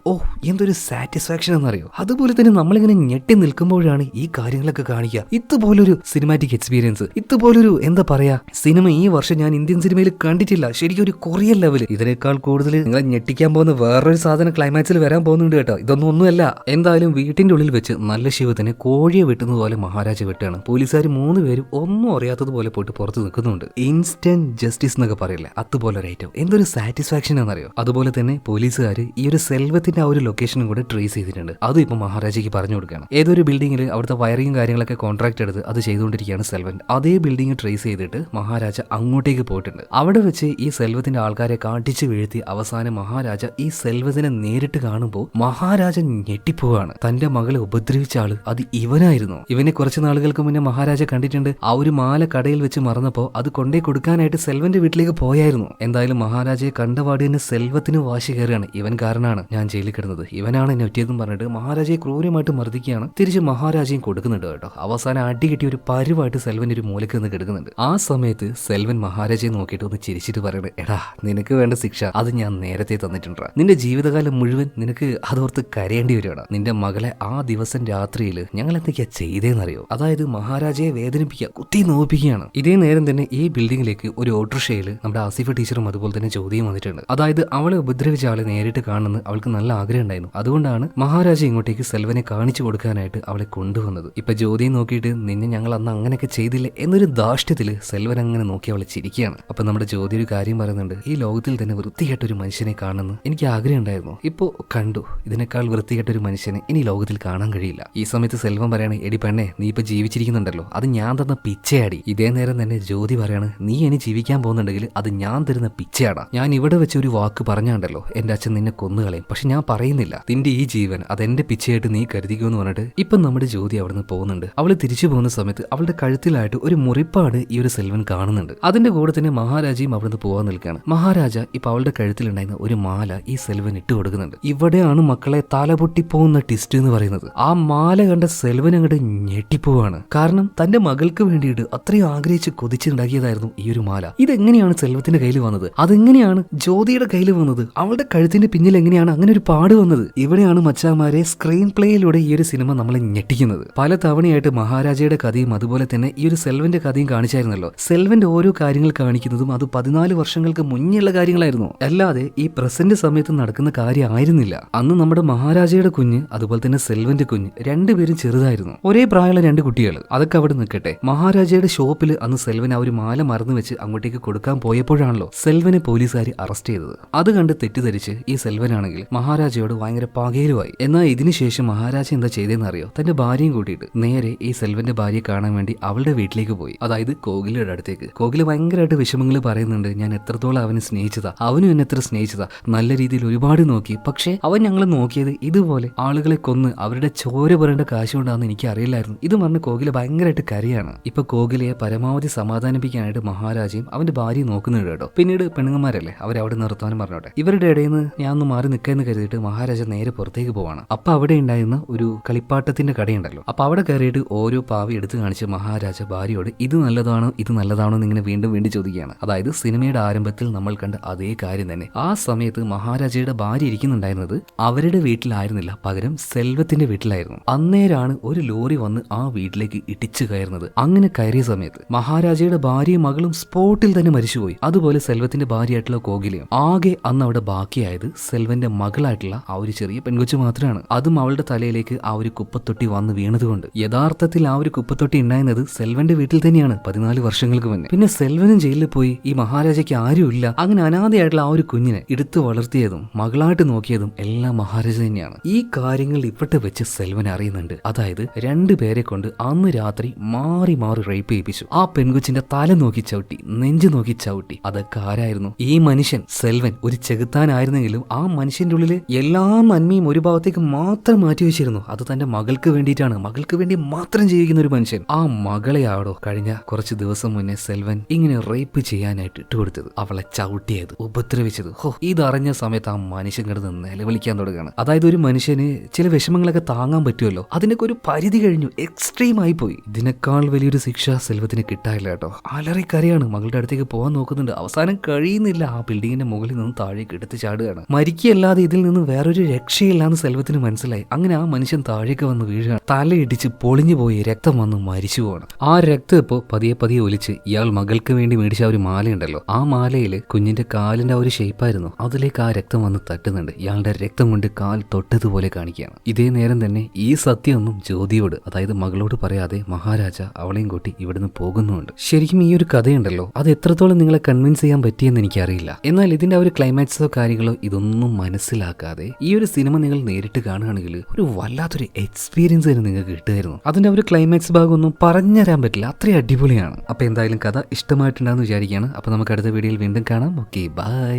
എന്തൊരു സാറ്റിസ്ഫാക്ഷൻ എന്നറിയോ. അതുപോലെ തന്നെ നമ്മളിങ്ങനെ ഞെട്ടി നിൽക്കുമ്പോഴാണ് ഈ കാര്യങ്ങളൊക്കെ കാണിക്കുക. ഇതുപോലൊരു സിനിമാറ്റിക് എക്സ്പീരിയൻസ്, ഇതുപോലൊരു എന്താ പറയാ സിനിമ ഈ വർഷം ഞാൻ ഇന്ത്യൻ സിനിമയിൽ കണ്ടിട്ടില്ല. ശരിക്കും ഒരു കൊറിയൻ ലെവല്. ഇതിനേക്കാൾ കൂടുതൽ നിങ്ങളെ ഞെട്ടിക്കാൻ പോകുന്ന വേറൊരു സാധനം ക്ലൈമാക്സിൽ വരാൻ പോകുന്നുണ്ട് കേട്ടോ. ഇതൊന്നും ഒന്നുമല്ല. എന്തായാലും വീട്ടിന്റെ ഉള്ളിൽ വെച്ച് നല്ല ശിവത്തിനെ കോഴിയെ വെട്ടുന്നത് പോലെ മഹാരാജ വെട്ടാണ്. പോലീസുകാർ 3 പേരും ഒന്നും അറിയാത്തതുപോലെ പോയിട്ട് പുറത്ത് നിൽക്കുന്നുണ്ട്. ഇൻസ്റ്റന്റ് ജസ്റ്റിസ് എന്നൊക്കെ പറയില്ല, അതുപോലെ ഒരു ഐറ്റം. എന്തൊരു സാറ്റിസ്ഫാക്ഷൻ ആണെന്നറിയോ. അതുപോലെ തന്നെ പോലീസുകാർ ഈ ഒരു സെൽവത്തിന്റെ ആ ഒരു ലൊക്കേഷനും കൂടെ ട്രേസ് ചെയ്തിട്ടുണ്ട്. അതും ഇപ്പൊ മഹാരാജയ്ക്ക് പറഞ്ഞു കൊടുക്കുകയാണ്. ഏതൊരു ബിൽഡിംഗിൽ അവിടുത്തെ വയറിംഗ് കാര്യങ്ങളൊക്കെ കോൺട്രാക്ട് എടുത്ത് അത് ചെയ്തുകൊണ്ടിരിക്കുകയാണ് സെൽവൻ. അതേ ബിൽഡിംഗ് ട്രേസ് ചെയ്തിട്ട് മഹാരാജ അങ്ങോട്ടേക്ക് പോയിട്ടുണ്ട്. അവിടെ വെച്ച് ഈ സെൽവത്തിന്റെ ആൾക്കാരെ കാട്ടിച്ച് വീഴ്ത്തി അവസാനം മഹാരാജ ഈ സെൽവത്തിനെ നേരിട്ട് കാണുമ്പോൾ മഹാരാജ ഞെട്ടിപ്പോവാണ്. തന്റെ മകളെ ഉപദ്രവിച്ച ആള് അത് ഇവനായിരുന്നു. ഇവനെ കുറച്ച് നാളുകൾക്ക് മുന്നേ മഹാരാജ കണ്ടിട്ടുണ്ട്. ആ ഒരു മാല കടയിൽ വെച്ച് മറന്നപ്പോ അത് കൊണ്ടേ കൊടുക്കാനായിട്ട് സെൽവന്റെ വീട്ടിലേക്ക് പോയായിരുന്നു. എന്തായാലും മഹാരാജയെ കണ്ടപാട് തന്നെ സെൽവത്തിന് വാശി കയറുകയാണ്. ഇവൻ കാരണമാണ് ഞാൻ ജയിലിൽ കിടന്നത്, ഇവനാണ് എന്നെ ഒറ്റിയതെന്ന് പറഞ്ഞിട്ട് മഹാരാജയെ ക്രൂരമായിട്ട് മർദ്ദിക്കുകയാണ്. തിരിച്ച് മഹാരാജയും കൊടുക്കുന്നുണ്ട് കേട്ടോ. അവസാനം അടി കിട്ടിയ ഒരു പരുവായിട്ട് സെൽവൻ ഒരു മൂലക്ക് നിന്ന് കിടക്കുന്നുണ്ട്. ആ സമയത്ത് സെൽവൻ മഹാരാജയെ നോക്കിയിട്ട് ഒന്ന് ചിരിച്ചിട്ട് പറയണേ, എടാ നിനക്ക് വേണ്ട ശിക്ഷ അത് ഞാൻ നേരത്തെ തന്നിട്ടുണ്ട്. നിന്റെ ജീവിതകാലം മുഴുവൻ നിനക്ക് അതോർത്ത് കരയേണ്ടി വരുവാണ്. നിന്റെ മകളെ ആ ദിവസം രാത്രിയിൽ ഞങ്ങൾ എന്തൊക്കെയാ ചെയ്തേന്നറിയോ. അതായത് മഹാരാജയെ വേദനിപ്പിക്കുക, കുത്തി നോവിപ്പിക്കുകയാണ്. ഇതേ നേരം തന്നെ ഈ ബിൽഡിംഗിലേക്ക് ഒരു ഓട്ടോറിക്ഷയിൽ നമ്മുടെ ആസിഫ ടീച്ചറും അതുപോലെ തന്നെ ചോദ്യം വന്നിട്ടുണ്ട്. അതായത് അവളെ ഉപദ്രവിച്ച ആളെ നേരിട്ട് കാണുന്നത് അവൾക്ക് നല്ല ആഗ്രഹം ഉണ്ടായിരുന്നു. അതുകൊണ്ടാണ് മഹാരാജ ഇങ്ങോട്ടേക്ക് സെൽവനെ കാണിച്ചു കൊടുക്കാനായിട്ട് അവളെ കൊണ്ടുവന്നത്. ഇപ്പൊ ജ്യോതിയെ നോക്കിയിട്ട് നിന്നെ ഞങ്ങൾ അന്ന് അങ്ങനെയൊക്കെ ചെയ്തില്ലേ എന്നൊരു ധാഷ്ട്യത്തില് സെൽവൻ അങ്ങനെ നോക്കി അവളെ ചിരിക്കുകയാണ്. അപ്പൊ നമ്മുടെ ജ്യോതി ഒരു കാര്യം പറയുന്നുണ്ട്, ഈ ലോകത്തിൽ തന്നെ വൃത്തികെട്ടൊരു മനുഷ്യനെ കാണുന്നു എനിക്ക് ആഗ്രഹം ഉണ്ടായിരുന്നു, ഇപ്പോ കണ്ടു. ഇതിനേക്കാൾ വൃത്തികെട്ടൊരു മനുഷ്യനെ ഇനി ലോകത്തിൽ കാണാൻ കഴിയില്ല. ഈ സമയത്ത് സെൽവൻ പറയാണ്, എടി പെണ്ണെ നീ ഇപ്പൊ ജീവിച്ചിരിക്കുന്നുണ്ടല്ലോ അത് ഞാൻ തന്ന പിച്ചയാടി. ഇതേ നേരം തന്നെ ജ്യോതി പറയാണ്, നീ ഇനി ജീവിക്കാൻ പോകുന്നുണ്ടെങ്കിൽ അത് ഞാൻ തരുന്ന പിച്ചയാടാ. ഞാൻ ഇവിടെ വെച്ച് ഒരു വാക്ക് പറഞ്ഞാണ്ടല്ലോ എന്റെ അച്ഛൻ നിന്നെ കൊന്നുകളയും, പക്ഷെ ഞാൻ പറയുന്നില്ല. നിന്റെ ഈ ജീവൻ അതെന്റെ പിച്ചയായിട്ട് നീ കരുതിക്കുമെന്ന് പറഞ്ഞിട്ട് ഇപ്പം നമ്മുടെ ജ്യോതി അവിടുന്ന് പോകുന്നുണ്ട്. അവള് തിരിച്ചു പോകുന്ന സമയത്ത് അവളുടെ കഴുത്തിലായിട്ട് ഒരു മുറിപ്പാട് ഈ ഒരു സെൽവൻ കാണുന്നുണ്ട്. അതിന്റെ കൂടെ തന്നെ മഹാരാജയും അവിടുന്ന് പോകാൻ നിൽക്കുകയാണ്. മഹാരാജ ഇപ്പൊ അവളുടെ കഴുത്തിലുണ്ടായിരുന്ന ഒരു മാല ഈ സെൽവൻ ഇട്ട് കൊടുക്കുന്നുണ്ട്. ഇവിടെയാണ് മക്കളെ തലപൊട്ടിപ്പോകുന്ന ട്വിസ്റ്റ് എന്ന് പറയുന്നത്. ആ മാല കണ്ട സെൽവൻ അങ്ങോട്ട് ഞെട്ടിപ്പോവാണ്. കാരണം തന്റെ മകൾക്ക് വേണ്ടിയിട്ട് അത്രയും ആഗ്രഹിച്ച് കൊതിച്ചുണ്ടാക്കിയതായിരുന്നു ഈ ഒരു മാല. ഇതെങ്ങനെയാണ് സെൽവത്തിന്റെ കയ്യിൽ വന്നത്? അതെങ്ങനെയാണ് ജ്യോതിയുടെ കയ്യിൽ വന്നത്? അവളുടെ കഴുത്തിന്റെ പിന്നിൽ എങ്ങനെയാണ് അങ്ങനെ ഒരു പാട് വന്നത്? ഇവിടെയാണ് മച്ചാമാരെ സ്ക്രീൻ പ്ലേയിലൂടെ ഈ ഒരു സിനിമ നമ്മളെ ഞെട്ടിക്കുന്നത്. പല തവണയായിട്ട് മഹാരാജയുടെ കഥയും അതുപോലെ തന്നെ ഈ ഒരു സെൽവന്റെ കഥയും കാണിച്ചായിരുന്നല്ലോ. സെൽവന്റെ ഓരോ കാര്യങ്ങൾ കാണിക്കുന്നതും അത് 14 വർഷങ്ങൾക്ക് മുന്നേയുള്ള കാര്യങ്ങളായിരുന്നു, അല്ലാതെ ഈ പ്രസന്റ് സമയത്ത് നടക്കുന്ന കാര്യമായിരുന്നില്ല. അന്ന് നമ്മുടെ മഹാരാജയുടെ കുഞ്ഞ് അതുപോലെ തന്നെ സെൽവന്റെ കുഞ്ഞ് രണ്ടുപേരും ചെറുതായിരുന്നു. ഒരേ പ്രായമുള്ള 2 കുട്ടികൾ. അതൊക്കെ അവിടെ നിൽക്കട്ടെ. മഹാരാജയുടെ ഷോപ്പിൽ അന്ന് സെൽവൻ ആ ഒരു മാല മറന്നു വെച്ച് അങ്ങോട്ടേക്ക് കൊടുക്കാൻ പോയപ്പോഴാണല്ലോ സെൽവനെ പോലീസുകാർ അറസ്റ്റ് ചെയ്തത്. അത് കണ്ട് തെറ്റിദ്ധരിച്ച് ഈ സെൽവനാണെങ്കിൽ മഹാരാജയോട് ഭയങ്കര പകയിലുമായി. എന്നാൽ ഇതിനുശേഷം മഹാരാജ എന്താ ചെയ്തതെന്ന് അറിയോ? തന്റെ ഭാര്യയും കൂട്ടിയിട്ട് നേരെ ഈ സെൽവന്റെ ഭാര്യയെ കാണാൻ വേണ്ടി അവളുടെ വീട്ടിലേക്ക് പോയി. അതായത് കോകിലയുടെ അടുത്തേക്ക്. കോകില ഭയങ്കരമായിട്ട് വിഷമങ്ങൾ പറയുന്നുണ്ട്. ഞാൻ എത്രത്തോളം അവനെ സ്നേഹിച്ചതാ, അവനും എന്നെ എത്ര സ്നേഹിച്ചതാ, നല്ല രീതിയിൽ ഒരുപാട് നോക്കി, പക്ഷേ അവൻ ഞങ്ങളെ നോക്കിയത് ഇതുപോലെ ആളുകളെ കൊന്ന് അവരുടെ ചോര പുരേണ്ട കാശുകൊണ്ടാണെന്ന് എനിക്ക് അറിയില്ലായിരുന്നു. ഇത് പറഞ്ഞ് കോകില ഭയങ്കരമായിട്ട് കരയാണ്. ഇപ്പൊ കോകിലയെ പരമാവധി സമാധാനിപ്പിക്കാനായിട്ട് മഹാരാജയും അവന്റെ ഭാര്യയും നോക്കുന്നുണ്ട് കേട്ടോ. പിന്നീട് പെണ്ണുങ്ങന്മാരല്ലേ അവരവിടെ നിർത്താനും പറഞ്ഞോട്ടെ. ഇവരുടെ ഇടയിൽ നിന്ന് ഞാൻ ഒന്ന് മാറി നിൽക്കാന്ന് കരുതിയിട്ട് മഹാരാജ നേരെ പുറത്തേക്ക് പോവാണ്. അപ്പൊ അവിടെ ഉണ്ടായിരുന്ന ഒരു കളിപ്പാട്ടത്തിന്റെ കടയുണ്ടല്ലോ. അപ്പൊ അവിടെ കയറിയിട്ട് ഓരോ പാവി എടുത്തു കാണിച്ച് മഹാരാജ ഭാര്യയോട് ഇത് നല്ലതാണോ ഇത് നല്ലതാണോ എന്ന് ഇങ്ങനെ വീണ്ടും വീണ്ടും ചോദിക്കുകയാണ്. അതായത് സിനിമയുടെ ആരംഭത്തിൽ നമ്മൾ കണ്ട അതേ കാര്യം തന്നെ. ആ സമയത്ത് മഹാരാജയുടെ ഭാര്യ ഇരിക്കുന്നുണ്ടായിരുന്നത് അവരുടെ വീട്ടിലായിരുന്നില്ല, പകരം സെൽവത്തിന്റെ വീട്ടിലായിരുന്നു. അന്നേരാണ് ഒരു ലോറി വന്ന് ആ വീട്ടിലേക്ക് ഇടിച്ചു കയറുന്നത്. അങ്ങനെ കയറിയ സമയത്ത് മഹാരാജയുടെ ഭാര്യയും മകളും സ്പോട്ടിൽ തന്നെ മരിച്ചുപോയി. അതുപോലെ സെൽവത്തിന്റെ ഭാര്യയായിട്ടുള്ള കോകിലയും. ആകെ അന്ന് അവിടെ ബാക്കിയായത് സെൽവന്റെ മകളായിട്ടുള്ള ആ ഒരു ചെറിയ പെൺകൊച്ചു മാത്രമാണ്. അതും അവളുടെ തലയിലേക്ക് ആ ഒരു കുപ്പത്തൊട്ടി വന്ന് വീണതുകൊണ്ട്. യഥാർത്ഥത്തിൽ ആ ഒരു കുപ്പത്തൊട്ടി ഉണ്ടായിരുന്നത് സെൽവന്റെ വീട്ടിൽ തന്നെയാണ് 14 വർഷങ്ങൾക്ക് മുന്നേ. പിന്നെ സെൽവനും ജയിലിൽ പോയി. ഈ മഹാരാജയ്ക്ക് ആരുമില്ല. അങ്ങനെ അനാഥയായിട്ടുള്ള ആ ഒരു കുഞ്ഞിനെ എടുത്തു വളർത്തിയതും മകളായിട്ട് നോക്കിയതും എല്ലാം മഹാരാജ തന്നെയാണ്. ഈ കാര്യങ്ങൾ ഇവിടെ വെച്ച് സെൽവൻ അറിയുന്നുണ്ട്. അതായത് 2 പേരെ കൊണ്ട് അന്ന് രാത്രി മാറി മാറി റേപ്പ് ചെയ്യിപ്പിച്ചു. ആ പെൺകൊച്ചിന്റെ തല നോക്കി ചവിട്ടി, നെഞ്ചു നോക്കി ചവിട്ടി. അതൊക്കെ ആരായിരുന്നു? ഈ മനുഷ്യൻ സെൽവൻ. ഒരു ചെകുത്താനായിരുന്നെങ്കിലും ആ മനുഷ്യന്റെ ഉള്ളില് എല്ലാ നന്മയും ഒരു ഭാഗത്തേക്ക് മാത്രം മാറ്റി വെച്ചിരുന്നു. അത് തന്റെ മകൾക്ക് വേണ്ടിയിട്ടാണ്, മകൾക്ക് വേണ്ടി മാത്രം ജീവിക്കുന്ന ഒരു മനുഷ്യൻ. ആ മകളെയാടോ കഴിഞ്ഞ കുറച്ച് ദിവസം മുന്നേ സെൽവൻ അവൻ ഇങ്ങനെ റേപ്പ് ചെയ്യാനായിട്ട് ഇട്ടുകൊടുത്തത്, അവളെ ചവിട്ടിയത്, ഉപദ്രവിച്ചത്. ഇതറിഞ്ഞ സമയത്ത് ആ മനുഷ്യൻ കിടന്ന് നിലവിളിക്കാൻ തുടങ്ങുകയാണ്. അതായത് ഒരു മനുഷ്യന് ചില വിഷമങ്ങളൊക്കെ താങ്ങാൻ പറ്റുമല്ലോ, അതിനൊക്കെ ഒരു പരിധി കഴിഞ്ഞു, എക്സ്ട്രീം ആയി പോയി. ഇതിനേക്കാൾ വലിയൊരു ശിക്ഷ സെൽവത്തിന് കിട്ടാനില്ല കേട്ടോ. അലറിക്കരയാണ്, മകളുടെ അടുത്തേക്ക് പോകാൻ നോക്കുന്നുണ്ട്. അവസാനം കഴിയുന്നില്ല, ആ ബിൽഡിങ്ങിന്റെ മുകളിൽ നിന്ന് താഴേക്ക് എടുത്ത് ചാടുകയാണ്. മരിക്കല്ലാതെ ഇതിൽ നിന്ന് വേറൊരു രക്ഷയില്ലാന്ന് സെൽവത്തിന് മനസ്സിലായി. അങ്ങനെ ആ മനുഷ്യൻ താഴേക്ക് വന്ന് വീഴുകയാണ്. തലയിടിച്ച് പൊളിഞ്ഞു പോയി രക്തം വന്ന് മരിച്ചു പോവാണ്. ആ രക്തം ഇപ്പോൾ പതിയെ പതിയെ ഒലിച്ച് ഇയാൾ മകൾക്ക് വേണ്ടി മേടിച്ച ഒരു മാലയുണ്ടല്ലോ, ആ മാലയില് കുഞ്ഞിന്റെ കാലിന്റെ ആ ഒരു ഷേപ്പായിരുന്നു, അതിലേക്ക് ആ രക്തം വന്ന് തട്ടുന്നുണ്ട്. ഇയാളുടെ രക്തം കൊണ്ട് കാൽ തൊട്ടതുപോലെ കാണിക്കുകയാണ്. ഇതേ നേരം തന്നെ ഈ സത്യമൊന്നും ജ്യോതിയോട്, അതായത് മകളോട് പറയാതെ മഹാരാജ അവളെയും കൂട്ടി ഇവിടുന്ന് പോകുന്നുണ്ട്. ശരിക്കും ഈ ഒരു കഥയുണ്ടല്ലോ, അത് എത്രത്തോളം നിങ്ങളെ കൺവിൻസ് ചെയ്യാൻ പറ്റിയെന്ന് എനിക്കറിയില്ല. എന്നാൽ ഇതിന്റെ ഒരു ക്ലൈമാക്സോ കാര്യങ്ങളോ ഇതൊന്നും മനസ്സിലാക്കാതെ ഈ ഒരു സിനിമ നിങ്ങൾ നേരിട്ട് കാണുകയാണെങ്കിൽ ഒരു വല്ലാത്തൊരു എക്സ്പീരിയൻസ് തന്നെ നിങ്ങൾക്ക് കിട്ടുമായിരുന്നു. അതിന്റെ ഒരു ക്ലൈമാക്സ് ഭാഗം ഒന്നും പറഞ്ഞുതരാൻ പറ്റില്ല, അത്രയും അടിപൊളിയാണ്. അപ്പൊ എന്തായാലും കഥ ഇഷ്ടമായിട്ടുണ്ടാകുന്ന വിചാരിക്കുകയാണ്. അപ്പൊ നമുക്ക് അടുത്ത വീഡിയോയിൽ വീണ്ടും കാണാം. Okay, by.